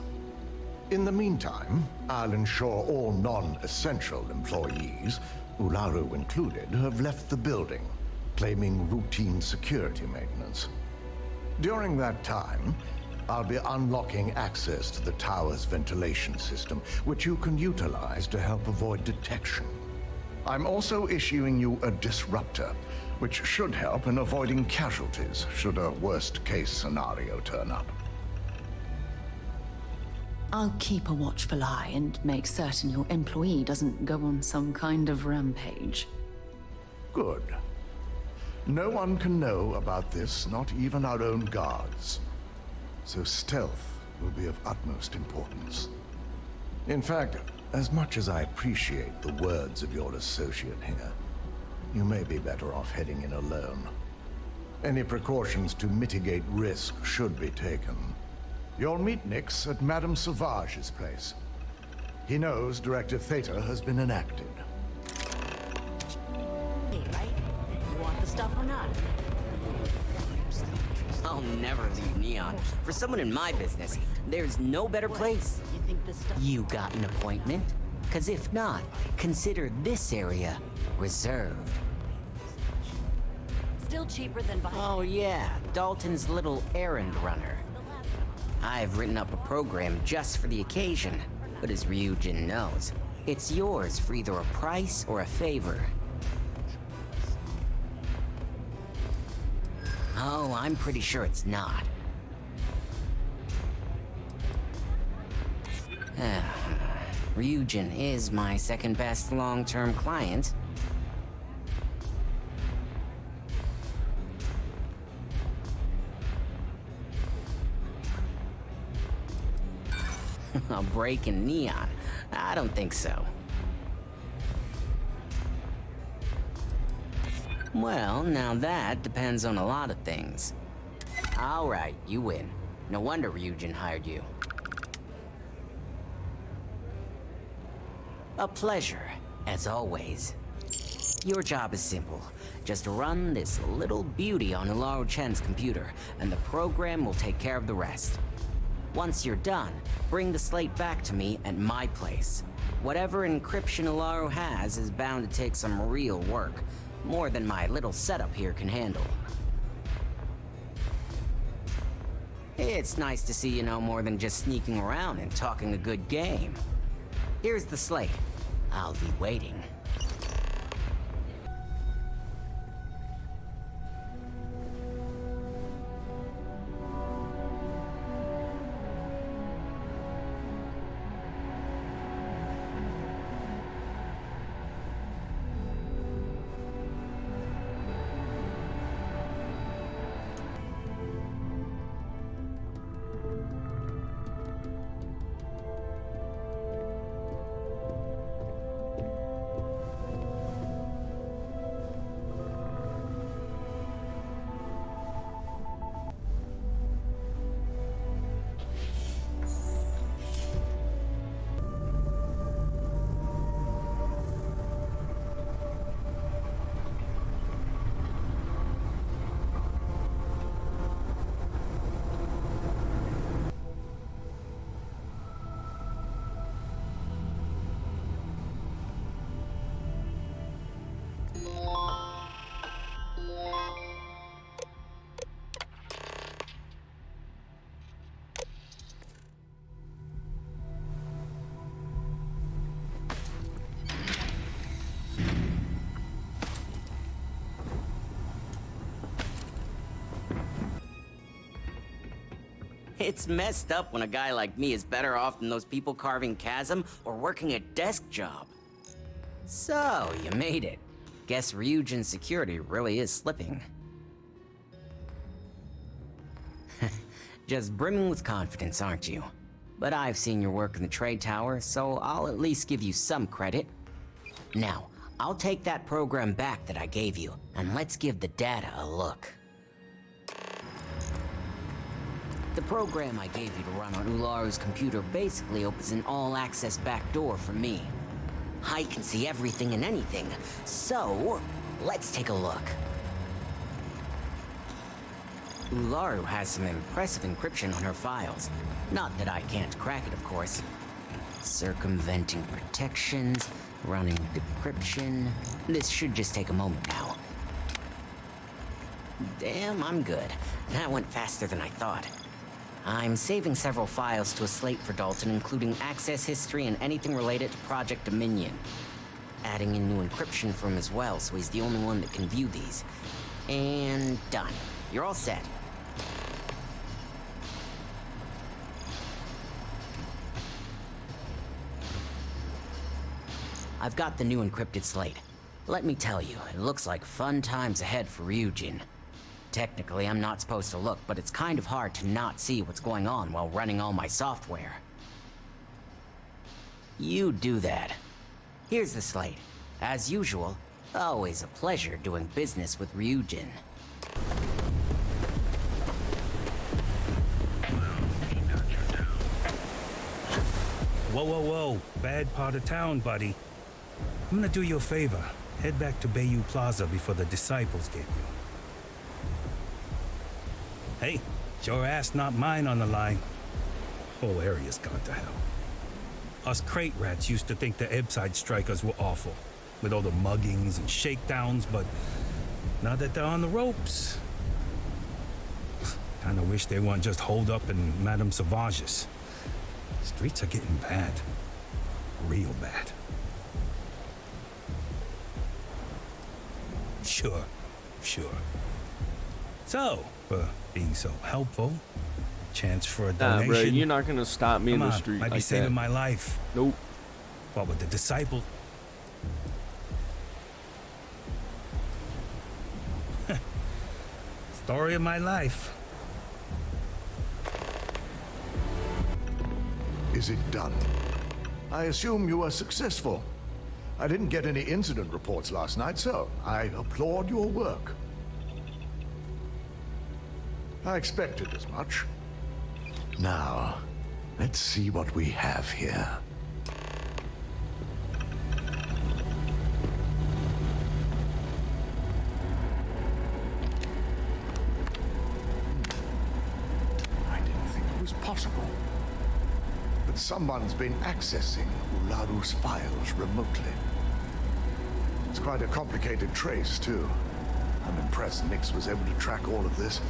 In the meantime, I'll ensure all non-essential employees, Ularu included, have left the building, claiming routine security maintenance. During that time, I'll be unlocking access to the tower's ventilation system, which you can utilize to help avoid detection. I'm also issuing you a disruptor, which should help in avoiding casualties should a worst-case scenario turn up. I'll keep a watchful eye and make certain your employee doesn't go on some kind of rampage. Good. No one can know about this, not even our own guards. So stealth will be of utmost importance. In fact, as much as I appreciate the words of your associate here, you may be better off heading in alone. Any precautions to mitigate risk should be taken. You'll meet Nix at Madame Sauvage's place. He knows Directive Theta has been enacted. Hey, right? You want the stuff or not? I'll never leave Neon. For someone in my business, there's no better place. You think this stuff... You got an appointment? Because if not, consider this area reserved. Still cheaper than buying. Oh yeah, Dalton's little errand runner. I've written up a program just for the occasion, but as Ryujin knows, it's yours for either a price or a favor. Oh, I'm pretty sure it's not. Ryujin is my second best long-term client. A break in Neon? I don't think so. Well, now that depends on a lot of things. All right, you win. No wonder Ryujin hired you. A pleasure, as always. Your job is simple. Just run this little beauty on Ularu Chen's computer, and the program will take care of the rest. Once you're done, bring the slate back to me at my place. Whatever encryption Ularu has is bound to take some real work. More than my little setup here can handle. It's nice to see you know more than just sneaking around and talking a good game. Here's the slate. I'll be waiting. It's messed up when a guy like me is better off than those people carving chasm or working a desk job. So, you made it. Guess Ryujin's security really is slipping. Just brimming with confidence, aren't you? But I've seen your work in the trade tower, so I'll at least give you some credit. Now, I'll take that program back that I gave you, and let's give the data a look. The program I gave you to run on Ularu's computer basically opens an all-access backdoor for me. I can see everything and anything, so let's take a look. Ularu has some impressive encryption on her files. Not that I can't crack it, of course. Circumventing protections, running decryption. This should just take a moment now. Damn, I'm good. That went faster than I thought. I'm saving several files to a slate for Dalton, including access history and anything related to Project Dominion. Adding in new encryption for him as well, so he's the only one that can view these. And done. You're all set. I've got the new encrypted slate. Let me tell you, it looks like fun times ahead for Ryujin. Technically, I'm not supposed to look, but it's kind of hard to not see what's going on while running all my software. You do that. Here's the slate. As usual, always a pleasure doing business with Ryujin. Whoa, whoa, whoa. Bad part of town, buddy. I'm gonna do you a favor. Head back to Bayou Plaza before the Disciples get you. Hey, it's your ass, not mine on the line. Whole area's gone to hell. Us crate rats used to think the Ebbside strikers were awful, with all the muggings and shakedowns, but now that they're on the ropes, Kinda wish they weren't just holed up in Madame Sauvage's. Streets are getting bad. Real bad. Sure. So, being so helpful, chance for a donation. Bro, you're not gonna stop me in the on, street might be like saving that. my life. Nope. What with the disciple? Story of my life. Is it done? I assume you were successful. I didn't get any incident reports last night, so I applaud your work. I expected as much. Now, let's see what we have here. I didn't think it was possible. But someone's been accessing Ularu's files remotely. It's quite a complicated trace, too. I'm impressed Nix was able to track all of this.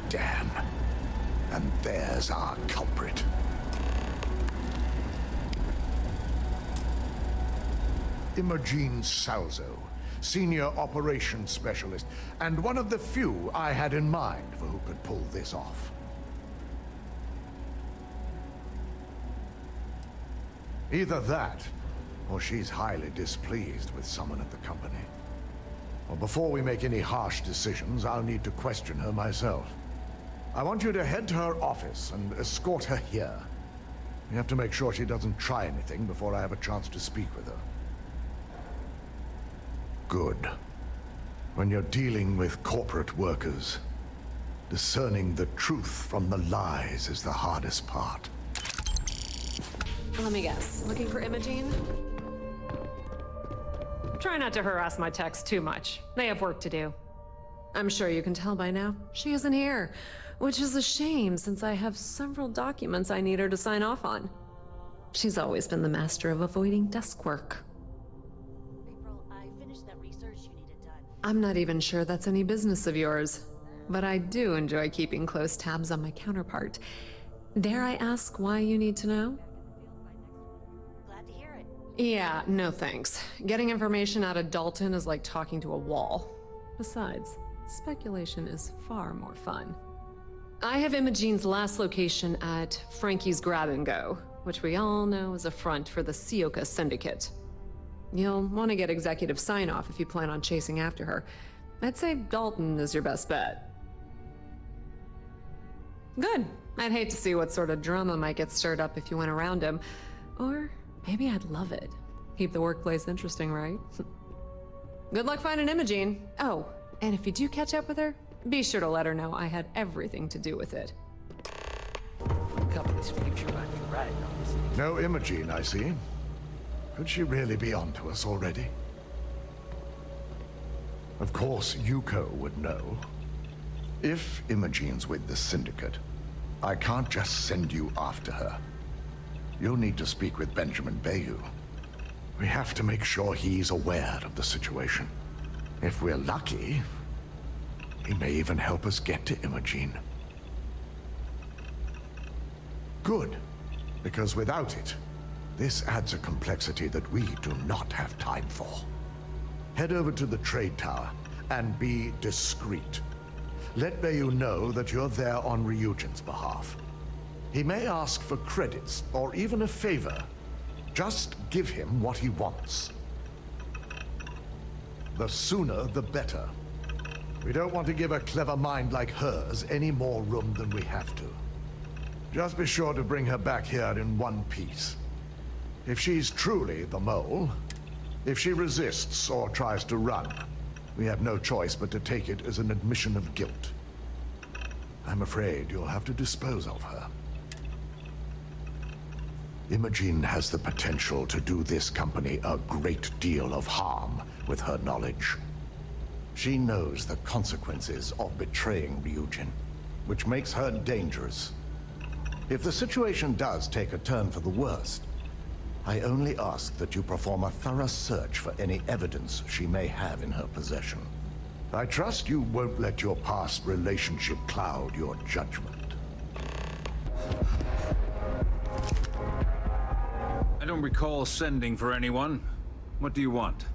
Damn. And there's our culprit. Imogene Salzo, Senior Operations Specialist, and one of the few I had in mind for who could pull this off. Either that, or she's highly displeased with someone at the company. Well, before we make any harsh decisions, I'll need to question her myself. I want you to head to her office and escort her here. We have to make sure she doesn't try anything before I have a chance to speak with her. Good. When you're dealing with corporate workers, discerning the truth from the lies is the hardest part. Let me guess. Looking for Imogene? Try not to harass my techs too much. They have work to do. I'm sure you can tell by now. She isn't here, which is a shame since I have several documents I need her to sign off on. She's always been the master of avoiding desk work. April, I finished that research you needed done. I'm not even sure that's any business of yours, but I do enjoy keeping close tabs on my counterpart. Dare I ask why you need to know? Yeah, no thanks. Getting information out of Dalton is like talking to a wall. Besides, speculation is far more fun. I have Imogene's last location at Frankie's Grab and Go, which we all know is a front for the Sioka Syndicate. You'll want to get executive sign-off if you plan on chasing after her. I'd say Dalton is your best bet. Good. I'd hate to see what sort of drama might get stirred up if you went around him. Or maybe I'd love it. Keep the workplace interesting, right? Good luck finding Imogene. Oh, and if you do catch up with her, be sure to let her know I had everything to do with it. Company's future might be right on this. No Imogene, I see. Could she really be onto us already? Of course, Yuko would know. If Imogene's with the Syndicate, I can't just send you after her. You'll need to speak with Benjamin Bayou. We have to make sure he's aware of the situation. If we're lucky, he may even help us get to Imogene. Good, because without it, this adds a complexity that we do not have time for. Head over to the trade tower and be discreet. Let Bayou know that you're there on Ryujin's behalf. He may ask for credits or even a favor. Just give him what he wants. The sooner, the better. We don't want to give a clever mind like hers any more room than we have to. Just be sure to bring her back here in one piece. If she's truly the mole, if she resists or tries to run, we have no choice but to take it as an admission of guilt. I'm afraid you'll have to dispose of her. Imogene has the potential to do this company a great deal of harm with her knowledge. She knows the consequences of betraying Ryujin, which makes her dangerous. If the situation does take a turn for the worst, I only ask that you perform a thorough search for any evidence she may have in her possession. I trust you won't let your past relationship cloud your judgment. I don't recall sending for anyone. What do you want?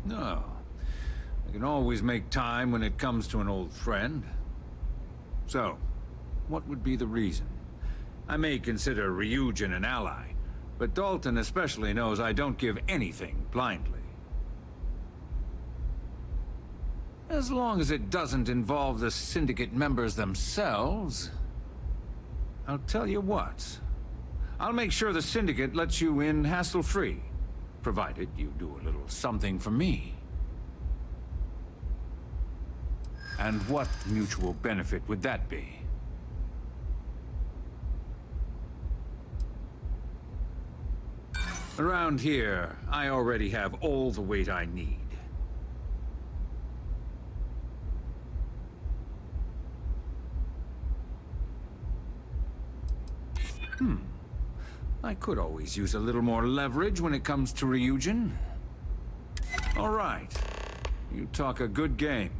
No. I can always make time when it comes to an old friend. So, what would be the reason? I may consider Ryujin an ally, but Dalton especially knows I don't give anything blindly. As long as it doesn't involve the Syndicate members themselves, I'll tell you what. I'll make sure the Syndicate lets you in hassle-free, provided you do a little something for me. And what mutual benefit would that be? Around here, I already have all the weight I need. I could always use a little more leverage when it comes to Ryujin. All right. You talk a good game.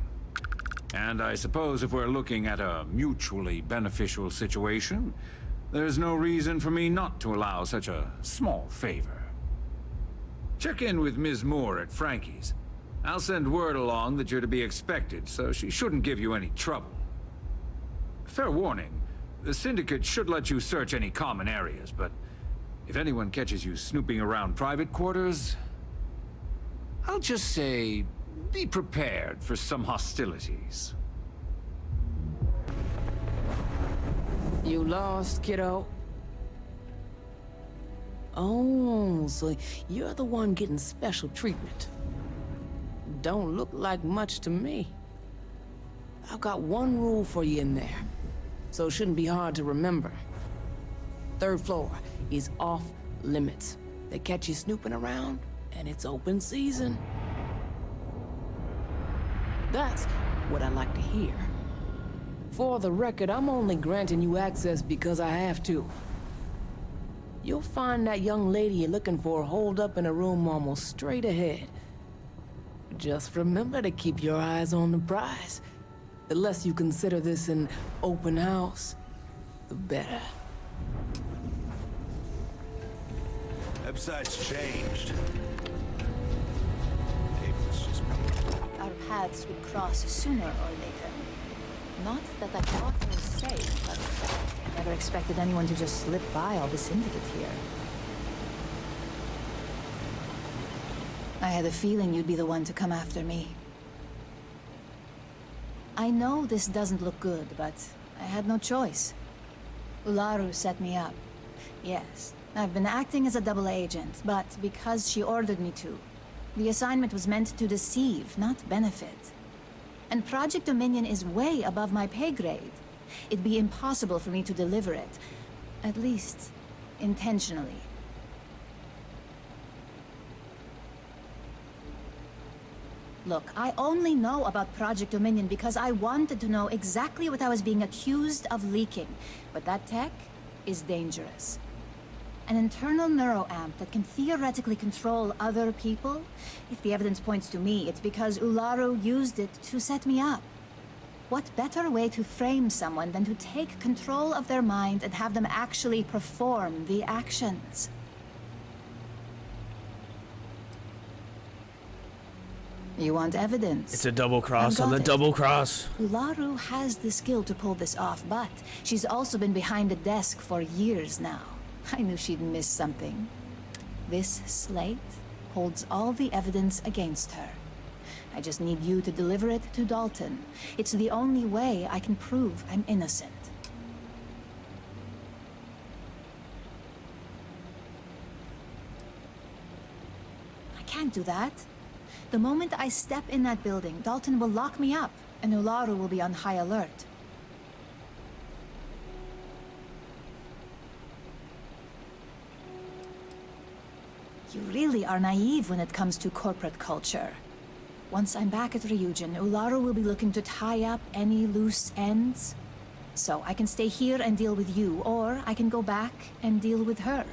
And I suppose if we're looking at a mutually beneficial situation, there's no reason for me not to allow such a small favor. Check in with Ms. Moore at Frankie's. I'll send word along that you're to be expected, so she shouldn't give you any trouble. Fair warning, the Syndicate should let you search any common areas, but if anyone catches you snooping around private quarters, I'll just say, be prepared for some hostilities. You lost, kiddo? Oh, so you're the one getting special treatment. Don't look like much to me. I've got one rule for you in there, so it shouldn't be hard to remember. 3rd floor is off limits. They catch you snooping around, and it's open season. That's what I like to hear. For the record, I'm only granting you access because I have to. You'll find that young lady you're looking for holed up in a room almost straight ahead. Just remember to keep your eyes on the prize. The less you consider this an open house, the better. Website's changed. Our paths would cross sooner or later. Not that I thought it was safe, but I never expected anyone to just slip by all the Syndicate here. I had a feeling you'd be the one to come after me. I know this doesn't look good, but I had no choice. Ularu set me up. Yes, I've been acting as a double agent, but because she ordered me to. The assignment was meant to deceive, not benefit. And Project Dominion is way above my pay grade. It'd be impossible for me to deliver it. At least, intentionally. Look, I only know about Project Dominion because I wanted to know exactly what I was being accused of leaking. But that tech is dangerous. An internal neuroamp that can theoretically control other people? If the evidence points to me, it's because Ularu used it to set me up. What better way to frame someone than to take control of their mind and have them actually perform the actions? You want evidence? It's a double cross on the double cross. Ularu has the skill to pull this off, but she's also been behind the desk for years now. I knew she'd miss something. This slate holds all the evidence against her. I just need you to deliver it to Dalton. It's the only way I can prove I'm innocent. I can't do that. The moment I step in that building, Dalton will lock me up, and Ularu will be on high alert. You really are naive when it comes to corporate culture. Once I'm back at Ryujin, Ularu will be looking to tie up any loose ends. So I can stay here and deal with you, or I can go back and deal with her.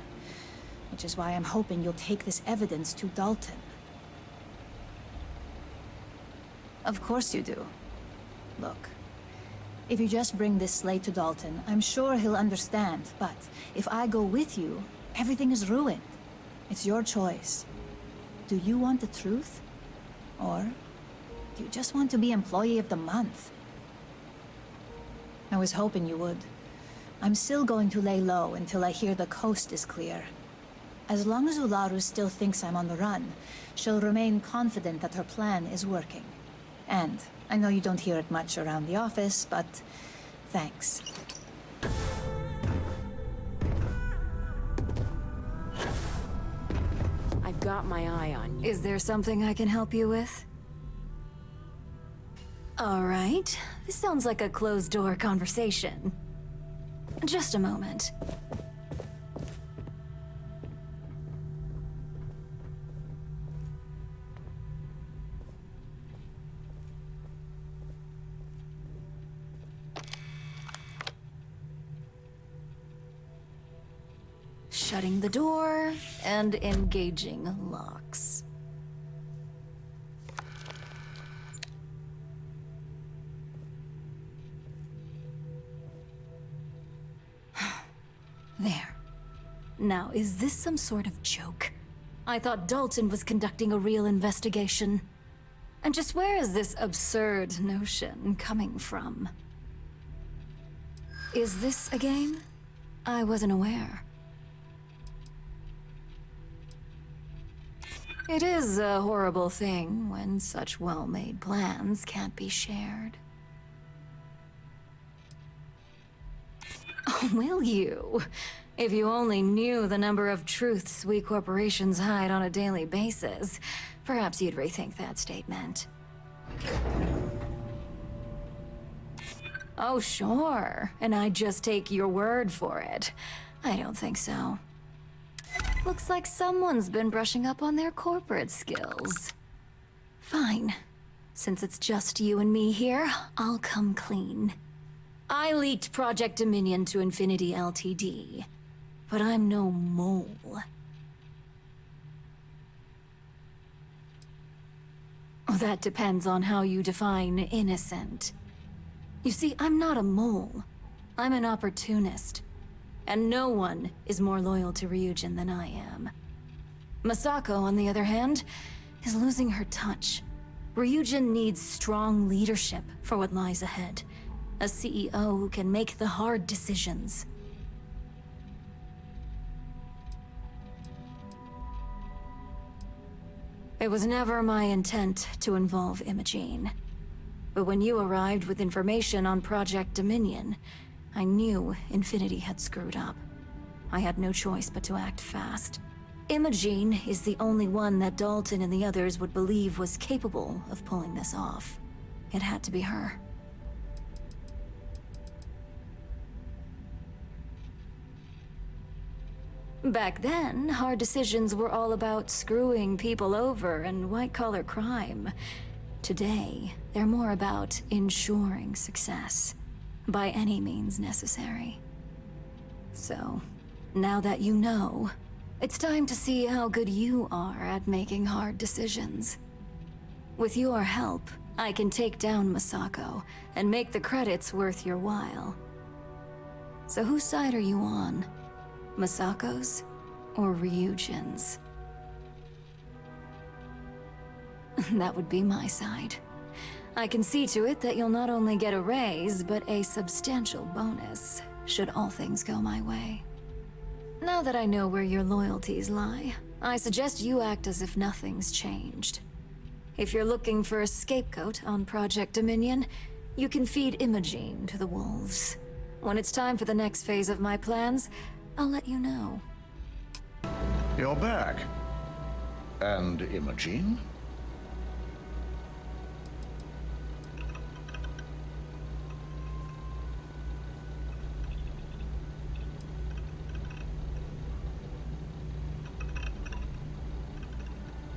Which is why I'm hoping you'll take this evidence to Dalton. Of course you do. Look, if you just bring this slate to Dalton, I'm sure he'll understand, but if I go with you, everything is ruined. It's your choice. Do you want the truth? Or do you just want to be Employee of the Month? I was hoping you would. I'm still going to lay low until I hear the coast is clear. As long as Ularu still thinks I'm on the run, she'll remain confident that her plan is working. And I know you don't hear it much around the office, but thanks. I've got my eye on you. Is there something I can help you with? All right. This sounds like a closed-door conversation. Just a moment. Shutting the door and engaging locks. There. Now, is this some sort of joke? I thought Dalton was conducting a real investigation. And just where is this absurd notion coming from? Is this a game? I wasn't aware. It is a horrible thing when such well-made plans can't be shared. Oh, will you? If you only knew the number of truths we corporations hide on a daily basis, perhaps you'd rethink that statement. Oh, sure. And I'd just take your word for it. I don't think so. Looks like someone's been brushing up on their corporate skills. Fine. Since it's just you and me here, I'll come clean. I leaked Project Dominion to Infinity Ltd. But I'm no mole. That depends on how you define innocent. You see, I'm not a mole. I'm an opportunist. And no one is more loyal to Ryujin than I am. Masako, on the other hand, is losing her touch. Ryujin needs strong leadership for what lies ahead. A CEO who can make the hard decisions. It was never my intent to involve Imogene. But when you arrived with information on Project Dominion, I knew Infinity had screwed up. I had no choice but to act fast. Imogene is the only one that Dalton and the others would believe was capable of pulling this off. It had to be her. Back then, hard decisions were all about screwing people over and white-collar crime. Today, they're more about ensuring success. By any means necessary. So, now that you know, it's time to see how good you are at making hard decisions. With your help, I can take down Masako and make the credits worth your while. So whose side are you on? Masako's or Ryujin's? That would be my side. I can see to it that you'll not only get a raise, but a substantial bonus, should all things go my way. Now that I know where your loyalties lie, I suggest you act as if nothing's changed. If you're looking for a scapegoat on Project Dominion, you can feed Imogene to the wolves. When it's time for the next phase of my plans, I'll let you know. You're back. And Imogene?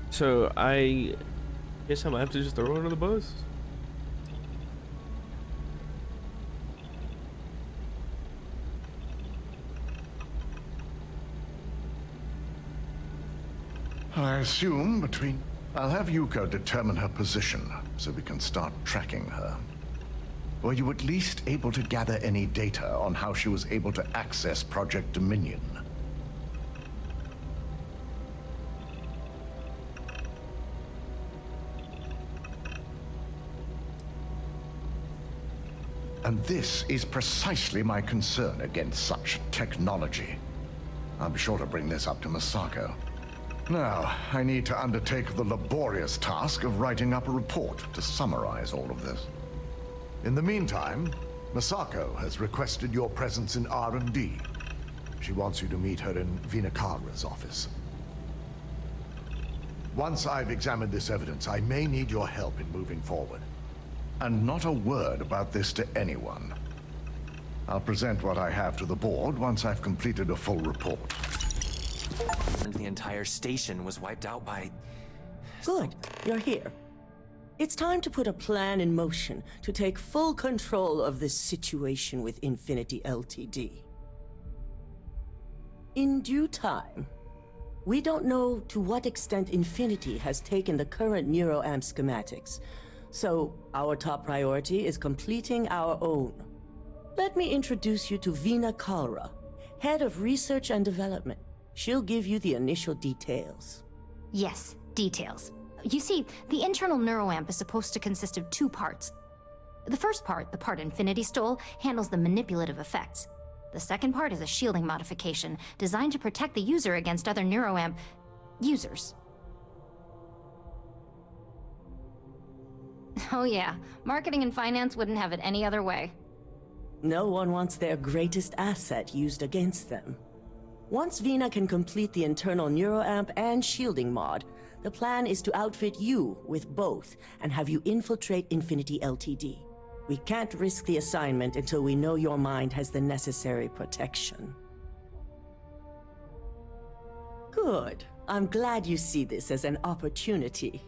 So I guess I might have to just throw her under the bus. I assume between... I'll have Yuko determine her position so we can start tracking her. Were you at least able to gather any data on how she was able to access Project Dominion? And this is precisely my concern against such technology. I'll be sure to bring this up to Masako. Now, I need to undertake the laborious task of writing up a report to summarize all of this. In the meantime, Masako has requested your presence in R&D. She wants you to meet her in Vinakara's office. Once I've examined this evidence, I may need your help in moving forward. And not a word about this to anyone. I'll present what I have to the board once I've completed a full report. The entire station was wiped out by... Good, you're here. It's time to put a plan in motion to take full control of this situation with Infinity Ltd. In due time. We don't know to what extent Infinity has taken the current NeuroAmp schematics, so our top priority is completing our own. Let me introduce you to Vina Kalra, Head of Research and Development. She'll give you the initial details. Yes, details. You see, the internal neuroamp is supposed to consist of two parts. The first part, the part Infinity stole, handles the manipulative effects. The second part is a shielding modification designed to protect the user against other neuroamp users. Oh yeah, marketing and finance wouldn't have it any other way. No one wants their greatest asset used against them. Once Vina can complete the internal neuroamp and shielding mod, the plan is to outfit you with both and have you infiltrate Infinity Ltd. We can't risk the assignment until we know your mind has the necessary protection. Good. I'm glad you see this as an opportunity.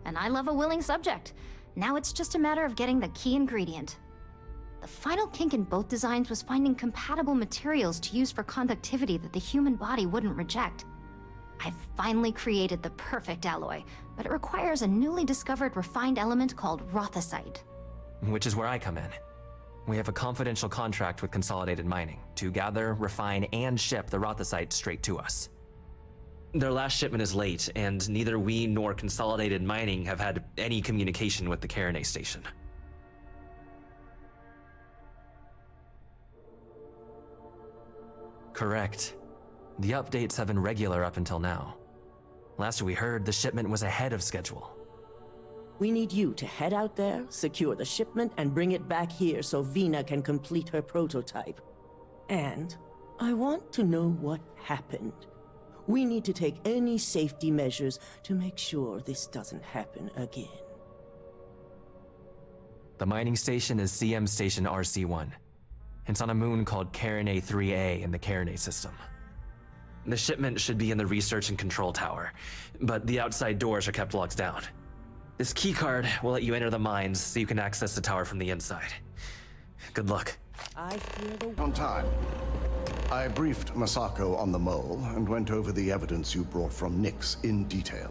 And I love a willing subject. Now it's just a matter of getting the key ingredient. The final kink in both designs was finding compatible materials to use for conductivity that the human body wouldn't reject. I've finally created the perfect alloy, but it requires a newly discovered refined element called rothosite. Which is where I come in. We have a confidential contract with Consolidated Mining to gather, refine, and ship the rothosite straight to us. Their last shipment is late, and neither we nor Consolidated Mining have had any communication with the Karenay station. Correct. The updates have been regular up until now. Last we heard, the shipment was ahead of schedule. We need you to head out there, secure the shipment, and bring it back here so Vina can complete her prototype. And I want to know what happened. We need to take any safety measures to make sure this doesn't happen again. The mining station is CM Station RC-1. It's on a moon called Karenay 3A in the Karenay system. The shipment should be in the research and control tower, but the outside doors are kept locked down. This keycard will let you enter the mines so you can access the tower from the inside. Good luck. On time. I briefed Masako on the mole and went over the evidence you brought from Nyx in detail.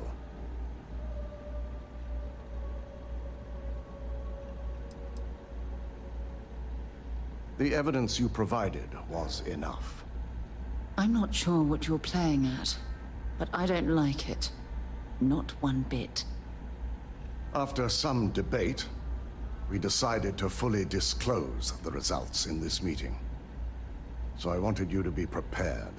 The evidence you provided was enough. I'm not sure what you're playing at, but I don't like it. Not one bit. After some debate, we decided to fully disclose the results in this meeting. So I wanted you to be prepared.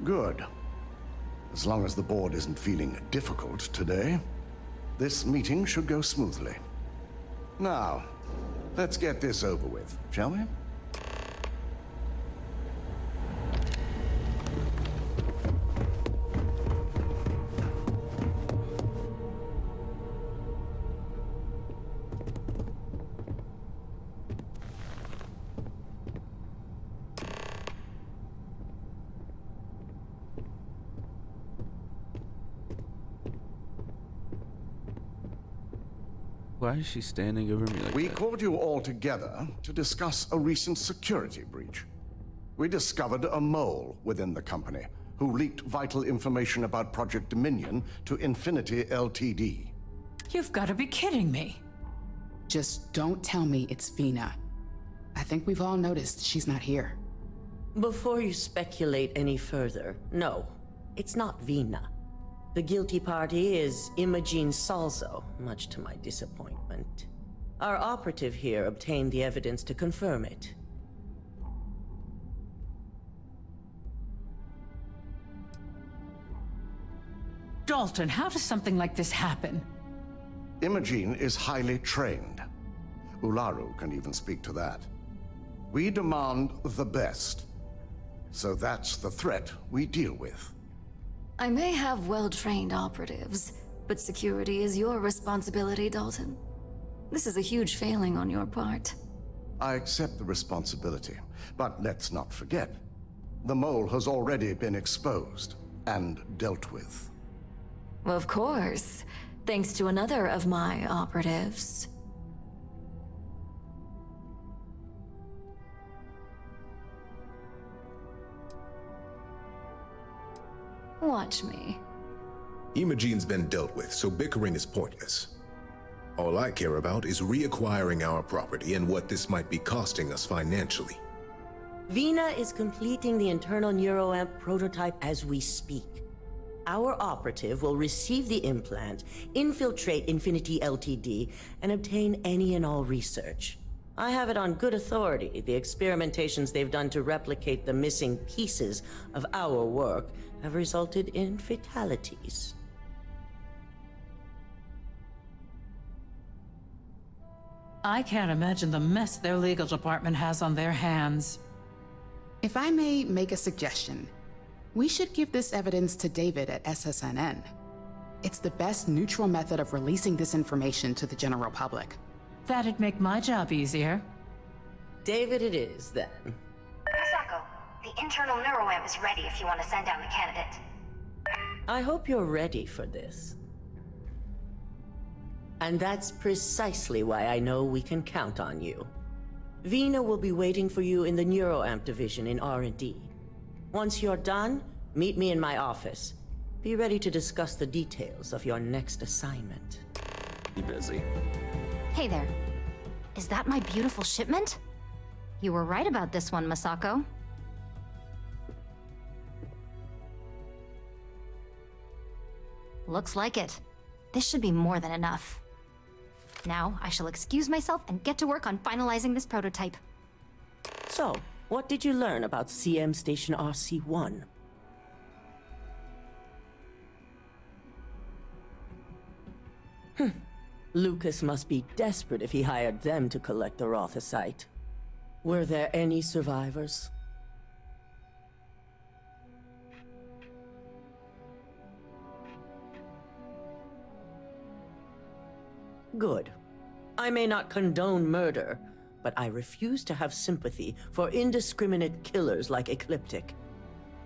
Good. As long as the board isn't feeling difficult today, this meeting should go smoothly. Now, let's get this over with, shall we? Why is she standing over me like We that? called you all together to discuss a recent security breach. We discovered a mole within the company who leaked vital information about Project Dominion to Infinity Ltd. You've got to be kidding me. Just don't tell me it's Vina. I think we've all noticed she's not here. Before you speculate any further, no, it's not Vina. The guilty party is Imogene Salzo, much to my disappointment. Our operative here obtained the evidence to confirm it. Dalton, how does something like this happen? Imogene is highly trained. Ularu can even speak to that. We demand the best. So that's the threat we deal with. I may have well-trained operatives, but security is your responsibility, Dalton. This is a huge failing on your part. I accept the responsibility, but let's not forget, the mole has already been exposed and dealt with. Of course, thanks to another of my operatives. Watch me. Imogene's been dealt with, so bickering is pointless. All I care about is reacquiring our property and what this might be costing us financially. Vina is completing the internal neuroamp prototype as we speak. Our operative will receive the implant, infiltrate Infinity Ltd, and obtain any and all research. I have it on good authority. The experimentations they've done to replicate the missing pieces of our work have resulted in fatalities. I can't imagine the mess their legal department has on their hands. If I may make a suggestion, we should give this evidence to David at SSNN. It's the best neutral method of releasing this information to the general public. That'd make my job easier. David it is, then. Masako, the internal neuroamp is ready if you want to send down the candidate. I hope you're ready for this. And that's precisely why I know we can count on you. Vina will be waiting for you in the neuroamp division in R&D. Once you're done, meet me in my office. Be ready to discuss the details of your next assignment. Be busy. Hey there. Is that my beautiful shipment? You were right about this one, Masako. Looks like it. This should be more than enough. Now, I shall excuse myself and get to work on finalizing this prototype. So, what did you learn about CM Station RC-1? Lucas must be desperate if he hired them to collect the Rothicite. Were there any survivors? Good. I may not condone murder, but I refuse to have sympathy for indiscriminate killers like Ecliptic,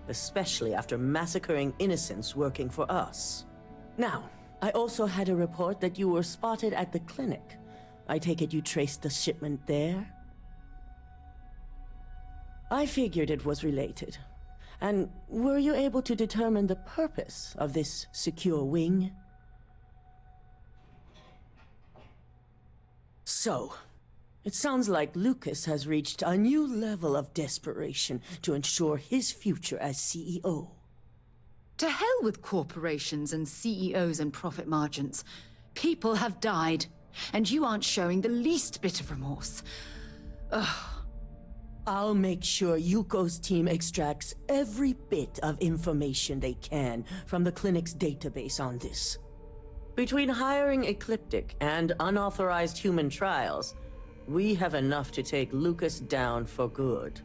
especially after massacring innocents working for us. Now, I also had a report that you were spotted at the clinic. I take it you traced the shipment there? I figured it was related. And were you able to determine the purpose of this secure wing? So, it sounds like Lucas has reached a new level of desperation to ensure his future as CEO. To hell with corporations and CEOs and profit margins. People have died, and you aren't showing the least bit of remorse. Ugh. I'll make sure Yuko's team extracts every bit of information they can from the clinic's database on this. Between hiring Ecliptic and unauthorized human trials, we have enough to take Lucas down for good.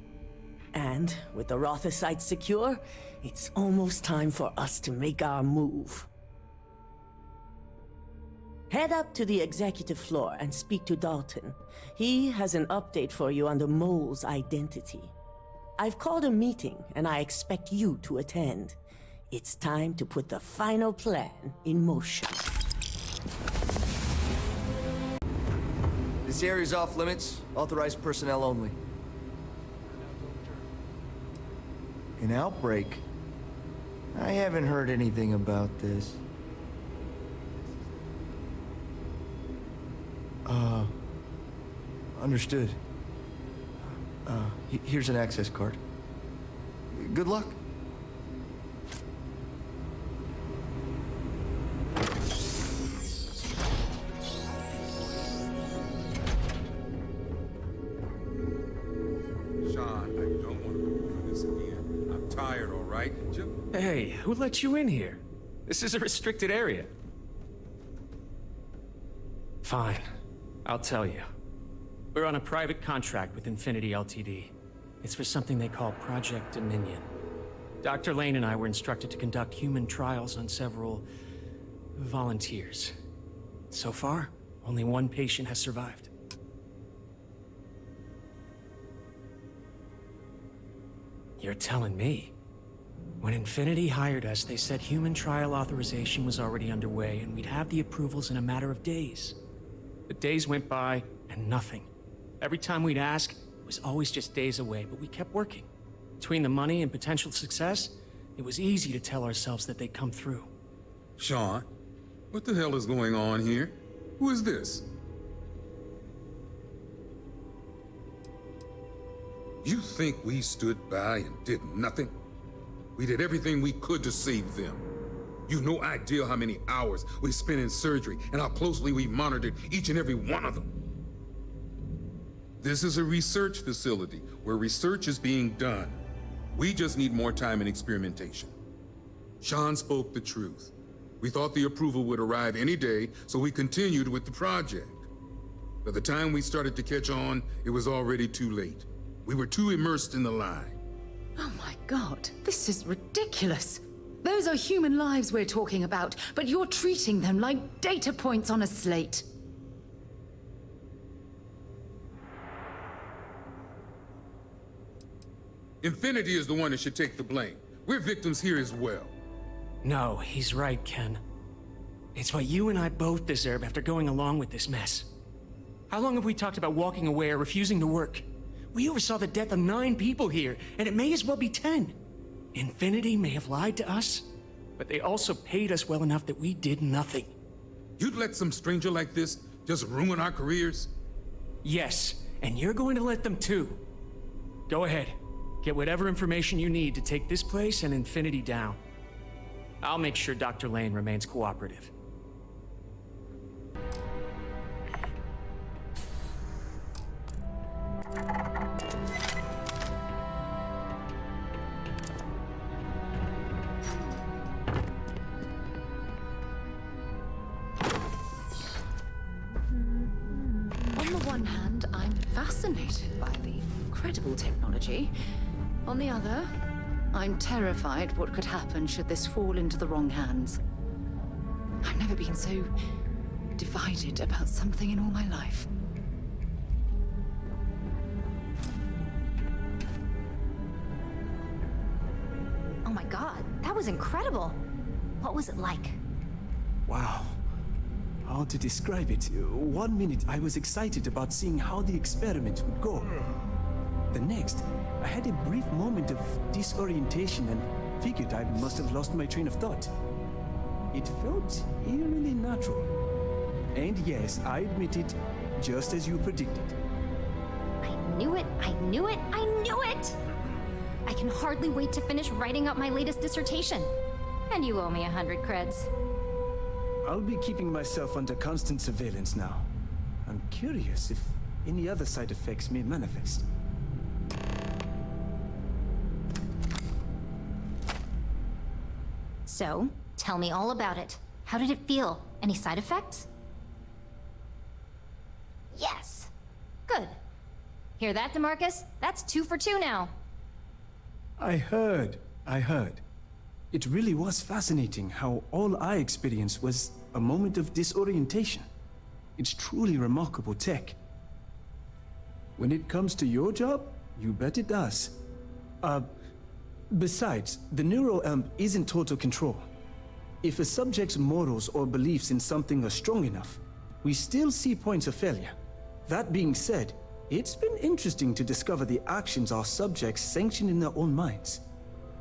And with the Rothicite secure, it's almost time for us to make our move. Head up to the executive floor and speak to Dalton. He has an update for you on the mole's identity. I've called a meeting, and I expect you to attend. It's time to put the final plan in motion. This area's off limits. Authorized personnel only. An outbreak? I haven't heard anything about this. Understood. Here's an access card. Good luck. Hey, who let you in here? This is a restricted area. Fine. I'll tell you. We're on a private contract with Infinity Ltd. It's for something they call Project Dominion. Dr. Lane and I were instructed to conduct human trials on several volunteers. So far, only one patient has survived. You're telling me? When Infinity hired us, they said human trial authorization was already underway and we'd have the approvals in a matter of days. But days went by and nothing. Every time we'd ask, it was always just days away, but we kept working. Between the money and potential success, it was easy to tell ourselves that they'd come through. Sean, what the hell is going on here? Who is this? You think we stood by and did nothing? We did everything we could to save them. You've no idea how many hours we spent in surgery and how closely we monitored each and every one of them. This is a research facility where research is being done. We just need more time and experimentation. Sean spoke the truth. We thought the approval would arrive any day, so we continued with the project. By the time we started to catch on, it was already too late. We were too immersed in the lie. Oh my god, this is ridiculous. Those are human lives we're talking about, but you're treating them like data points on a slate. Infinity is the one that should take the blame. We're victims here as well. No, he's right, Ken. It's what you and I both deserve after going along with this mess. How long have we talked about walking away or refusing to work? We oversaw the death of 9 people here, and it may as well be 10. Infinity may have lied to us, but they also paid us well enough that we did nothing. You'd let some stranger like this just ruin our careers? Yes, and you're going to let them too. Go ahead. Get whatever information you need to take this place and Infinity down. I'll make sure Dr. Lane remains cooperative. On the one hand, I'm fascinated by the incredible technology. On the other, I'm terrified what could happen should this fall into the wrong hands. I've never been so divided about something in all my life. Oh my god, that was incredible. What was it like? Wow. How to describe it? 1 minute I was excited about seeing how the experiment would go. The next, I had a brief moment of disorientation and figured I must have lost my train of thought. It felt eerily natural. And yes, I admit it, just as you predicted. I knew it, I knew it, I knew it! I can hardly wait to finish writing up my latest dissertation. And you owe me 100 creds. I'll be keeping myself under constant surveillance now. I'm curious if any other side effects may manifest. So, tell me all about it. How did it feel? Any side effects? Yes! Good. Hear that, DeMarcus? That's 2 for 2 now. I heard. It really was fascinating how all I experienced was a moment of disorientation. It's truly remarkable tech. When it comes to your job, you bet it does. Besides, the neural amp is in total control. If a subject's morals or beliefs in something are strong enough, we still see points of failure. That being said, it's been interesting to discover the actions our subjects sanction in their own minds.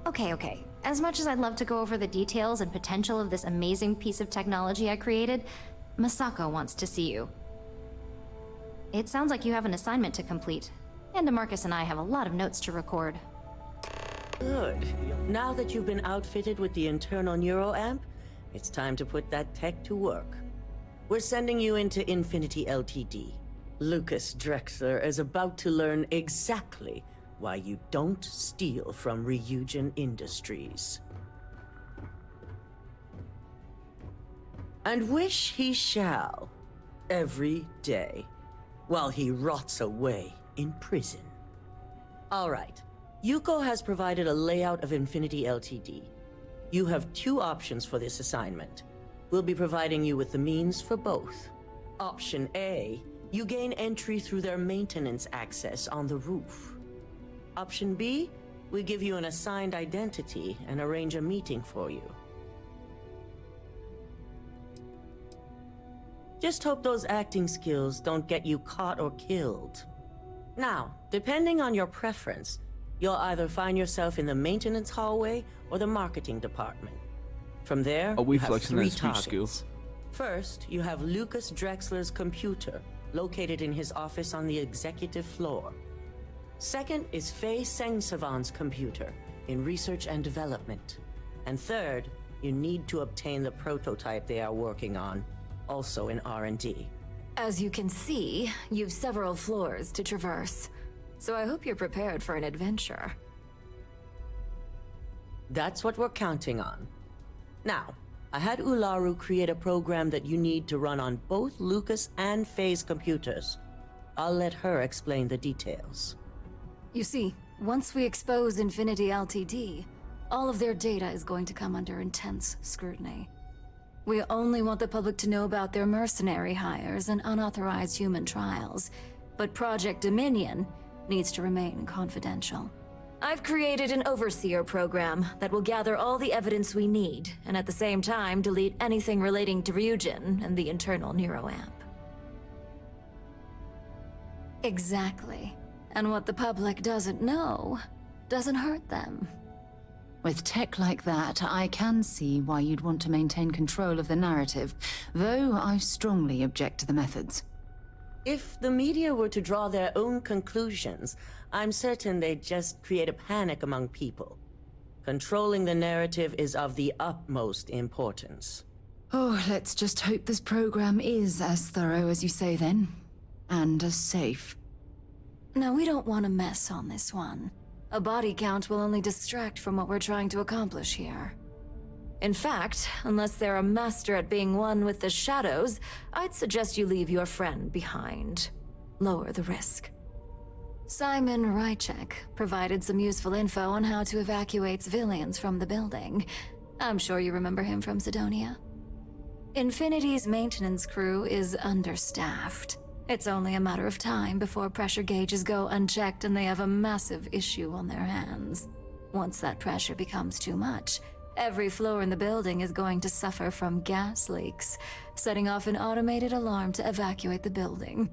Okay. As much as I'd love to go over the details and potential of this amazing piece of technology I created, Masako wants to see you. It sounds like you have an assignment to complete, and DeMarcus and I have a lot of notes to record. Good. Now that you've been outfitted with the internal neuroamp, it's time to put that tech to work. We're sending you into Infinity Ltd. Lucas Drexler is about to learn exactly why you don't steal from Ryujin Industries. And wish he shall, every day, while he rots away in prison. All right. Yuko has provided a layout of Infinity Ltd. You have 2 options for this assignment. We'll be providing you with the means for both. Option A, you gain entry through their maintenance access on the roof. Option B, we give you an assigned identity and arrange a meeting for you. Just hope those acting skills don't get you caught or killed. Now, depending on your preference, you'll either find yourself in the maintenance hallway or the marketing department. From there, we you have flexing 3 that speech targets. skills. First, you have Lucas Drexler's computer, located in his office on the executive floor. Second is Faye Sengsavan's computer, in research and development. And third, you need to obtain the prototype they are working on, also in R&D. As you can see, you've several floors to traverse. So I hope you're prepared for an adventure. That's what we're counting on. Now, I had Ularu create a program that you need to run on both Lucas and Faye's computers. I'll let her explain the details. You see, once we expose Infinity Ltd, all of their data is going to come under intense scrutiny. We only want the public to know about their mercenary hires and unauthorized human trials, but Project Dominion needs to remain confidential. I've created an overseer program that will gather all the evidence we need, and at the same time delete anything relating to Ryujin and the internal neuroamp. Exactly. And what the public doesn't know doesn't hurt them. With tech like that, I can see why you'd want to maintain control of the narrative, though I strongly object to the methods. If the media were to draw their own conclusions, I'm certain they'd just create a panic among people. Controlling the narrative is of the utmost importance. Oh, let's just hope this program is as thorough as you say then, and as safe. No, we don't want to mess on this one. A body count will only distract from what we're trying to accomplish here. In fact, unless they're a master at being one with the shadows, I'd suggest you leave your friend behind. Lower the risk. Simon Rychek provided some useful info on how to evacuate civilians from the building. I'm sure you remember him from Sidonia. Infinity's maintenance crew is understaffed. It's only a matter of time before pressure gauges go unchecked and they have a massive issue on their hands. Once that pressure becomes too much, every floor in the building is going to suffer from gas leaks, setting off an automated alarm to evacuate the building.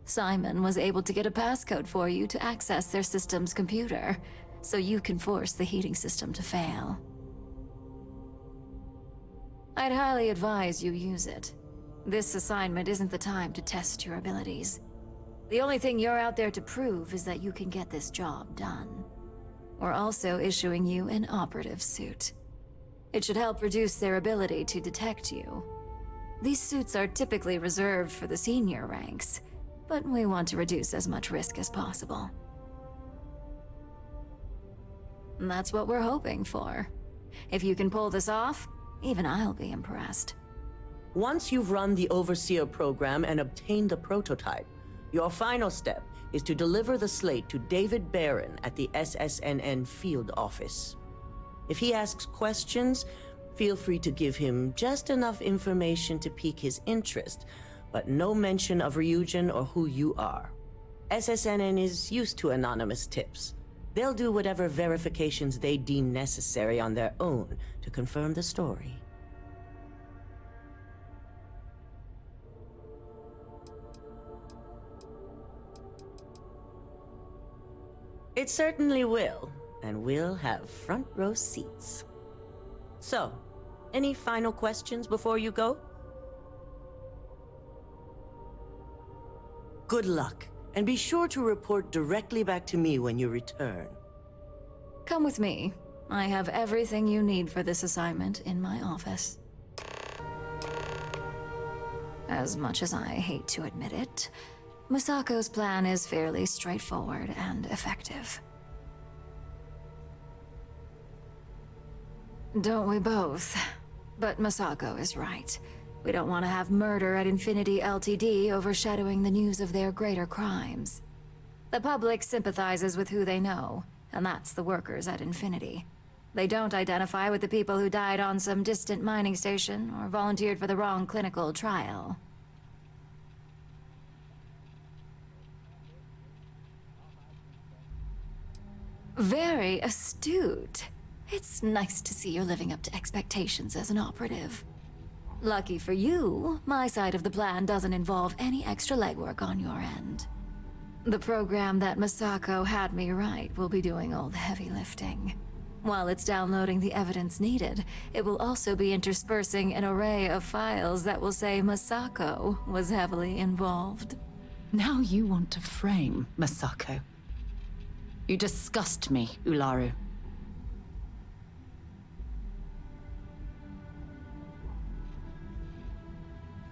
Simon was able to get a passcode for you to access their system's computer, so you can force the heating system to fail. I'd highly advise you use it. This assignment isn't the time to test your abilities. The only thing you're out there to prove is that you can get this job done. We're also issuing you an operative suit. It should help reduce their ability to detect you. These suits are typically reserved for the senior ranks, but we want to reduce as much risk as possible. And that's what we're hoping for. If you can pull this off, even I'll be impressed. Once you've run the Overseer program and obtained the prototype, your final step is to deliver the slate to David Barron at the SSNN field office. If he asks questions, feel free to give him just enough information to pique his interest, but no mention of Ryujin or who you are. SSNN is used to anonymous tips. They'll do whatever verifications they deem necessary on their own to confirm the story. It certainly will, and we'll have front row seats. So, any final questions before you go? Good luck, and be sure to report directly back to me when you return. Come with me. I have everything you need for this assignment in my office. As much as I hate to admit it, Masako's plan is fairly straightforward and effective. Don't we both? But Masako is right. We don't want to have murder at Infinity Ltd. Overshadowing the news of their greater crimes. The public sympathizes with who they know, and that's the workers at Infinity. They don't identify with the people who died on some distant mining station or volunteered for the wrong clinical trial. Very astute. It's nice to see you're living up to expectations as an operative. Lucky for you, my side of the plan doesn't involve any extra legwork on your end. The program that Masako had me write will be doing all the heavy lifting. While it's downloading the evidence needed, it will also be interspersing an array of files that will say Masako was heavily involved. Now you want to frame Masako. You disgust me, Ularu.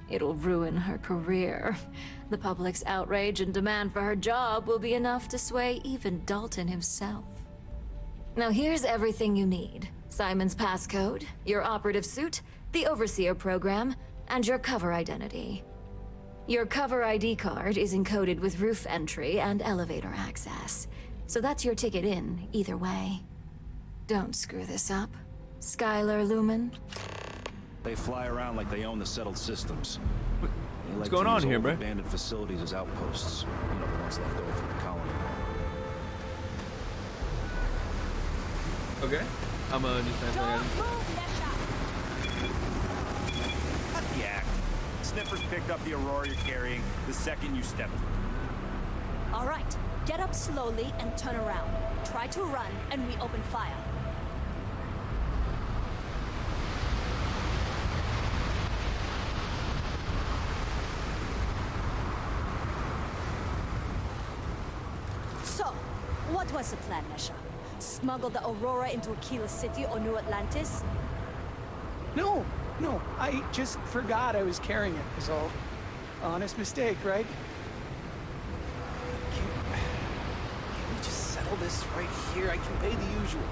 It'll ruin her career. The public's outrage and demand for her job will be enough to sway even Dalton himself. Now here's everything you need. Simon's passcode, your operative suit, the Overseer program, and your cover identity. Your cover ID card is encoded with roof entry and elevator access, so that's your ticket in, either way. Don't screw this up. Skylar Lumen? They fly around like they own the settled systems. What's going on here, bro? Abandoned facilities as outposts. You know, the ones left over from the colony. Okay. I'm gonna just Cut the act. Sniffers picked up the Aurora you're carrying the second you stepped through. All right, get up slowly and turn around. Try to run, and we open fire. So, what was the plan, Nesha? Smuggle the Aurora into Aquila City or New Atlantis? No, I just forgot I was carrying it, is all. Honest mistake, right? Can we just settle this right here? I can pay the usual.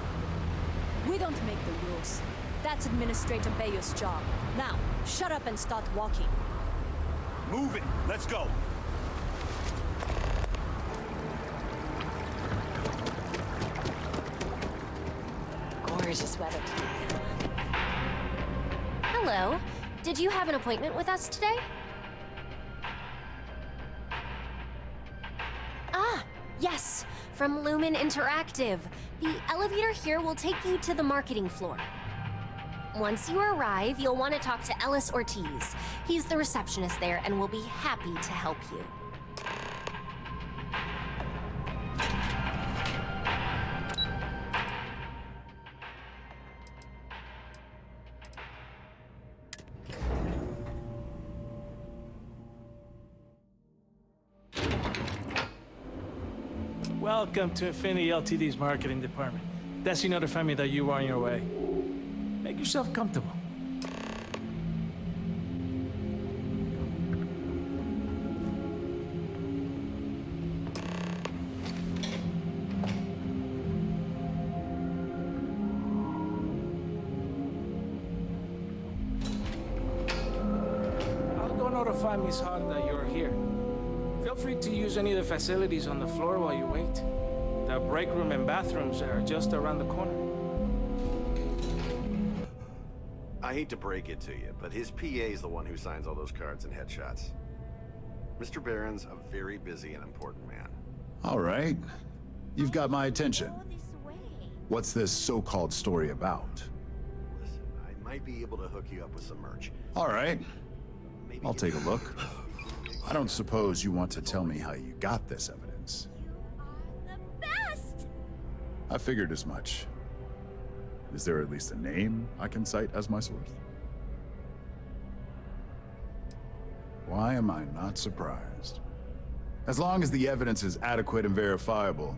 We don't make the rules. That's Administrator Bayer's job. Now, shut up and start walking. Move it. Let's go. Gorgeous weather today. Hello. Did you have an appointment with us today? Ah, yes. From Lumen Interactive. The elevator here will take you to the marketing floor. Once you arrive, you'll want to talk to Ellis Ortiz. He's the receptionist there and will be happy to help you. Welcome to Infinity Ltd's marketing department. Desi notified me that you were on your way. Make yourself comfortable. I'll go notify Miss Hahn that you're here. Feel free to use any of the facilities on the floor while you wait. The break room and bathrooms are just around the corner. I hate to break it to you, but his PA is the one who signs all those cards and headshots. Mr. Barron's a very busy and important man. All right. You've got my attention. What's this so-called story about? Listen, I might be able to hook you up with some merch. All right. I'll take a look. I don't suppose you want to tell me how you got this evidence. Best! I figured as much. Is there at least a name I can cite as my source? Why am I not surprised? As long as the evidence is adequate and verifiable,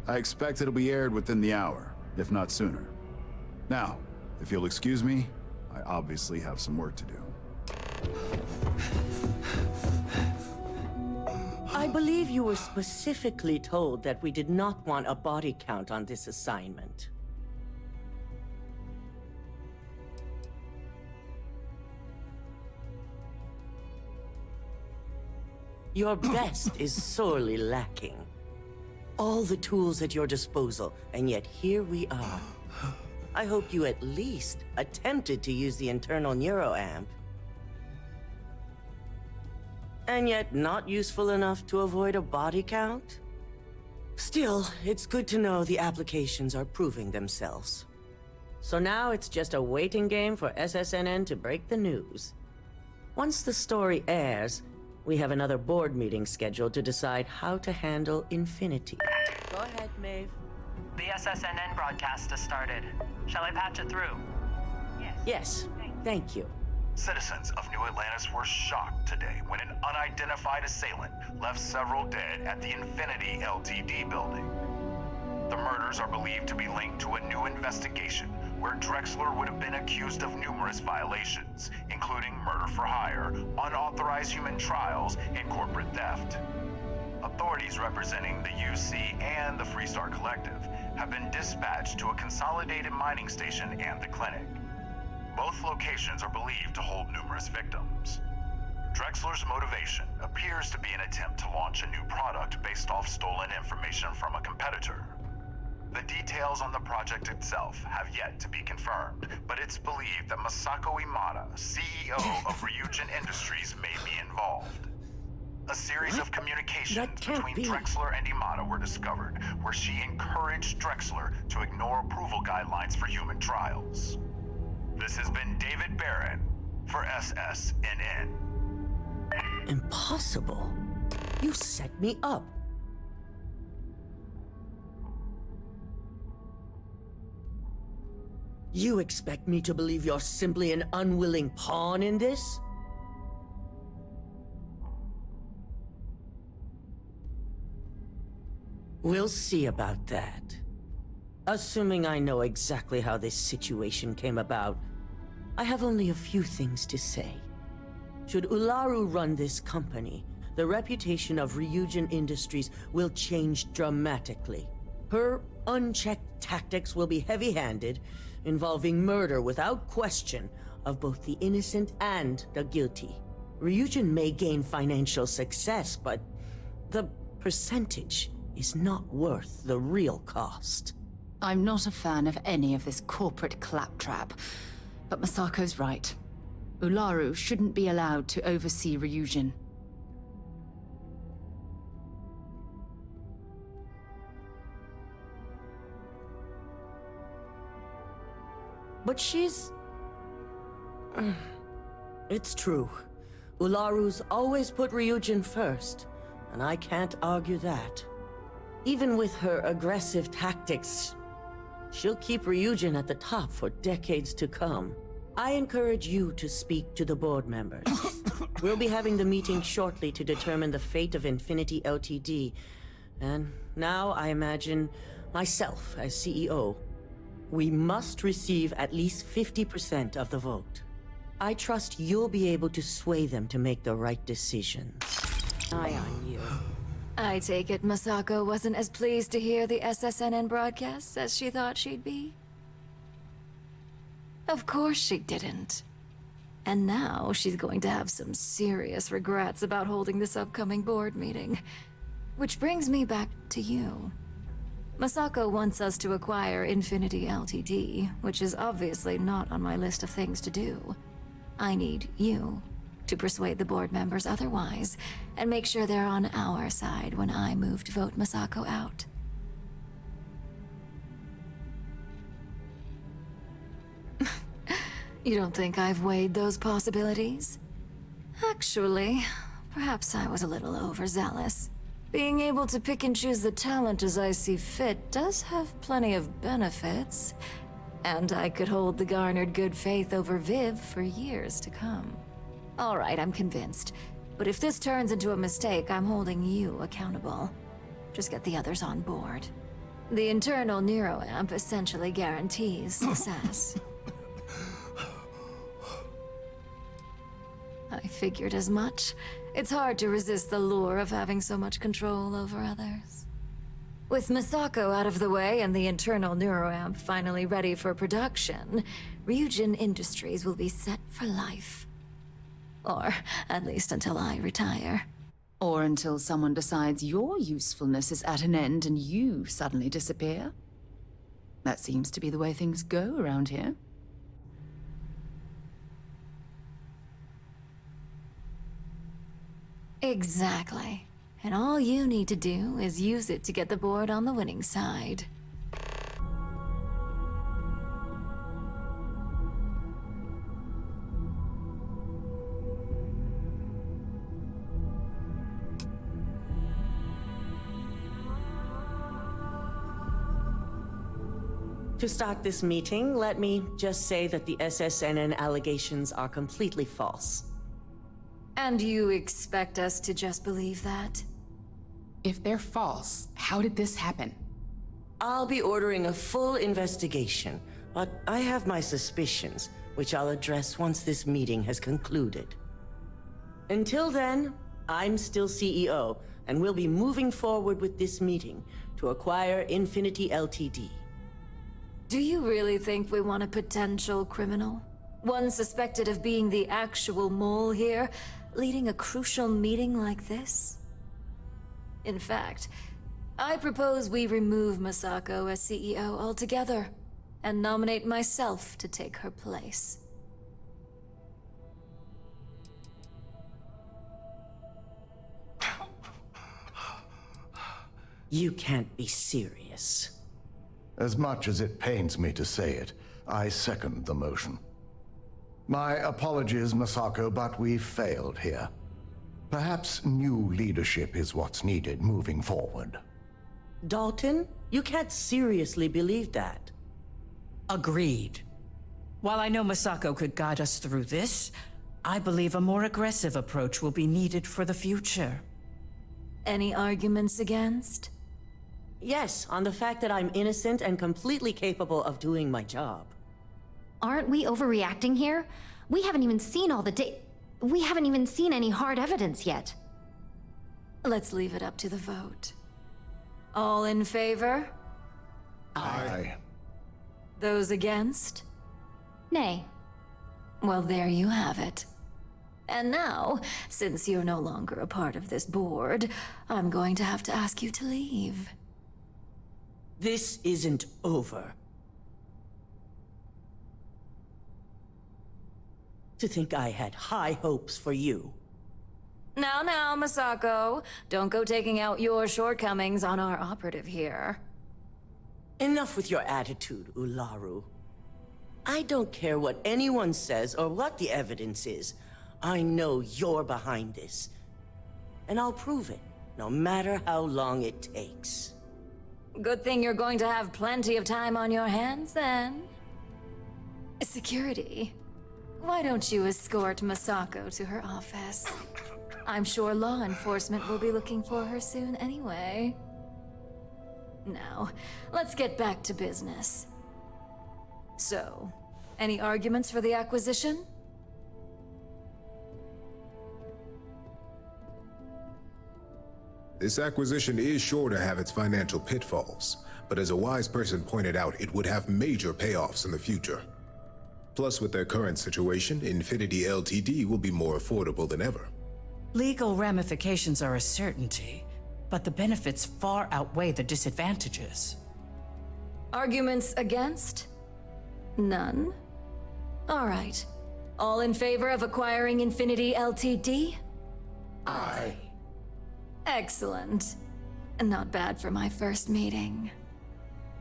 I expect it'll be aired within the hour, if not sooner. Now, if you'll excuse me, I obviously have some work to do. I believe you were specifically told that we did not want a body count on this assignment. Your best is sorely lacking. All the tools at your disposal, and yet here we are. I hope you at least attempted to use the internal neuroamp. And yet not useful enough to avoid a body count? Still, it's good to know the applications are proving themselves. So now it's just a waiting game for SSNN to break the news. Once the story airs, we have another board meeting scheduled to decide how to handle Infinity. Go ahead, Maeve. The SSNN broadcast has started. Shall I patch it through? Yes, thank you. Citizens of New Atlantis were shocked today when an unidentified assailant left several dead at the Infinity Ltd building. The murders are believed to be linked to a new investigation where Drexler would have been accused of numerous violations, including murder for hire, unauthorized human trials, and corporate theft. Authorities representing the UC and the Freestar Collective have been dispatched to a consolidated mining station and the clinic. Both locations are believed to hold numerous victims. Drexler's motivation appears to be an attempt to launch a new product based off stolen information from a competitor. The details on the project itself have yet to be confirmed, but it's believed that Masako Imada, CEO of Ryujin Industries, may be involved. A series of communications between Drexler and Imada were discovered, where she encouraged Drexler to ignore approval guidelines for human trials. This has been David Barron for SSNN. Impossible. You set me up. You expect me to believe you're simply an unwilling pawn in this? We'll see about that. Assuming I know exactly how this situation came about, I have only a few things to say. Should Ularu run this company, the reputation of Ryujin Industries will change dramatically. Her unchecked tactics will be heavy-handed, involving murder without question of both the innocent and the guilty. Ryujin may gain financial success, but the percentage is not worth the real cost. I'm not a fan of any of this corporate claptrap, but Masako's right. Ularu shouldn't be allowed to oversee Ryujin. But she's... It's true. Ularu's always put Ryujin first, and I can't argue that. Even with her aggressive tactics, she'll keep Ryujin at the top for decades to come. I encourage you to speak to the board members. We'll be having the meeting shortly to determine the fate of Infinity Ltd. And now I imagine myself as CEO. We must receive at least 50% of the vote. I trust you'll be able to sway them to make the right decisions. Eye on you. I take it Masako wasn't as pleased to hear the SSNN broadcasts as she thought she'd be? Of course she didn't. And now she's going to have some serious regrets about holding this upcoming board meeting. Which brings me back to you. Masako wants us to acquire Infinity Ltd, which is obviously not on my list of things to do. I need you to persuade the board members otherwise, and make sure they're on our side when I move to vote Masako out. You don't think I've weighed those possibilities? Actually, perhaps I was a little overzealous. Being able to pick and choose the talent as I see fit does have plenty of benefits, and I could hold the garnered good faith over Viv for years to come. All right, I'm convinced. But if this turns into a mistake, I'm holding you accountable. Just get the others on board. The internal neuroamp essentially guarantees success. I figured as much. It's hard to resist the lure of having so much control over others. With Misako out of the way and the internal neuroamp finally ready for production, Ryujin Industries will be set for life. Or at least until I retire. Or until someone decides your usefulness is at an end and you suddenly disappear. That seems to be the way things go around here. Exactly. And all you need to do is use it to get the board on the winning side. To start this meeting, let me just say that the SSNN allegations are completely false. And you expect us to just believe that? If they're false, how did this happen? I'll be ordering a full investigation, but I have my suspicions, which I'll address once this meeting has concluded. Until then, I'm still CEO, and we'll be moving forward with this meeting to acquire Infinity Ltd. Do you really think we want a potential criminal? One suspected of being the actual mole here, leading a crucial meeting like this? In fact, I propose we remove Misako as CEO altogether, and nominate myself to take her place. You can't be serious. As much as it pains me to say it, I second the motion. My apologies, Misako, but we've failed here. Perhaps new leadership is what's needed moving forward. Dalton, you can't seriously believe that. Agreed. While I know Misako could guide us through this, I believe a more aggressive approach will be needed for the future. Any arguments against? Yes, on the fact that I'm innocent and completely capable of doing my job. Aren't we overreacting here? We haven't even seen all the we haven't even seen any hard evidence yet. Let's leave it up to the vote. All in favor? Aye. Those against? Nay. Well, there you have it. And now, since you're no longer a part of this board, I'm going to have to ask you to leave. This isn't over. To think I had high hopes for you. Now, Misako. Don't go taking out your shortcomings on our operative here. Enough with your attitude, Ularu. I don't care what anyone says or what the evidence is. I know you're behind this. And I'll prove it, no matter how long it takes. Good thing you're going to have plenty of time on your hands, then. Security. Why don't you escort Misako to her office? I'm sure law enforcement will be looking for her soon anyway. Now, let's get back to business. So, any arguments for the acquisition? This acquisition is sure to have its financial pitfalls, but as a wise person pointed out, it would have major payoffs in the future. Plus, with their current situation, Infinity Ltd will be more affordable than ever. Legal ramifications are a certainty, but the benefits far outweigh the disadvantages. Arguments against? None? All right. All in favor of acquiring Infinity Ltd? Aye. Excellent. Not bad for my first meeting.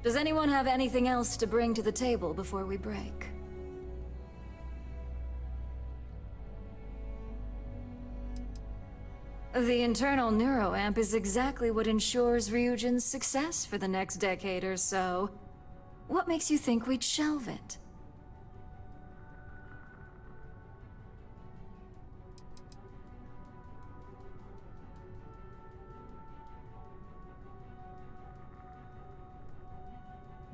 Does anyone have anything else to bring to the table before we break? The internal neuroamp is exactly what ensures Ryujin's success for the next decade or so. What makes you think we'd shelve it?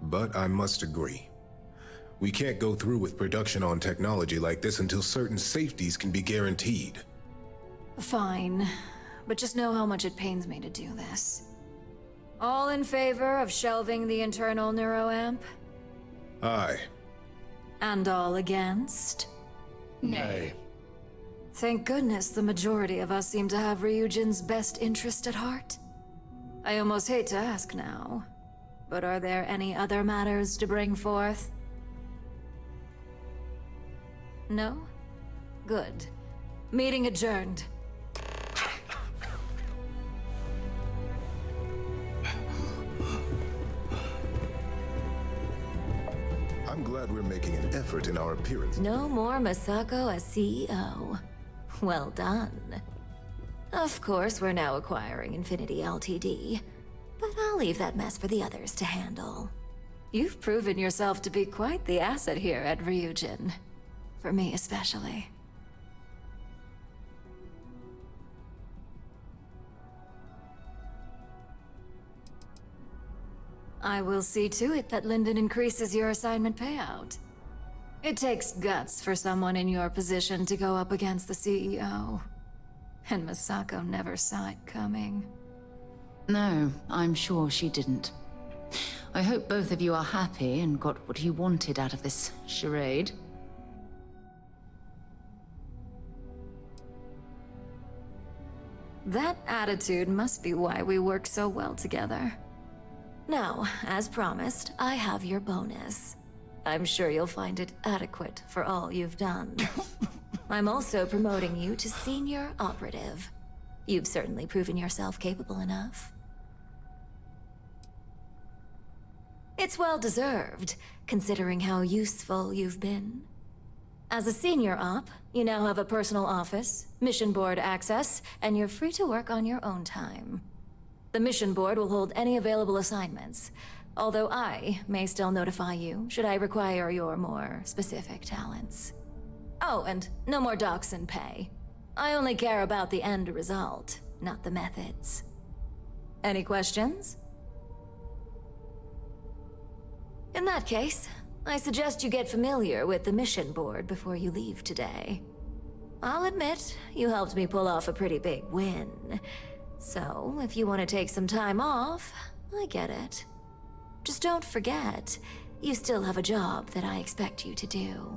But I must agree. We can't go through with production on technology like this until certain safeties can be guaranteed. Fine, but just know how much it pains me to do this. All in favor of shelving the internal neuroamp? Aye. And all against? Nay. Thank goodness the majority of us seem to have Ryujin's best interest at heart. I almost hate to ask now, but are there any other matters to bring forth? No? Good. Meeting adjourned. I'm glad we're making an effort in our appearance. No more Masako as CEO. Well done. Of course, we're now acquiring Infinity Ltd, but I'll leave that mess for the others to handle. You've proven yourself to be quite the asset here at Ryujin. For me especially. I will see to it that Linden increases your assignment payout. It takes guts for someone in your position to go up against the CEO. And Masako never saw it coming. No, I'm sure she didn't. I hope both of you are happy and got what you wanted out of this charade. That attitude must be why we work so well together. Now, as promised, I have your bonus. I'm sure you'll find it adequate for all you've done. I'm also promoting you to Senior Operative. You've certainly proven yourself capable enough. It's well deserved, considering how useful you've been. As a Senior Op, you now have a personal office, mission board access, and you're free to work on your own time. The mission board will hold any available assignments, although I may still notify you should I require your more specific talents. Oh, and no more docs and pay. I only care about the end result, not the methods. Any questions? In that case, I suggest you get familiar with the mission board before you leave today. I'll admit, you helped me pull off a pretty big win. So, if you want to take some time off, I get it. Just don't forget, you still have a job that I expect you to do.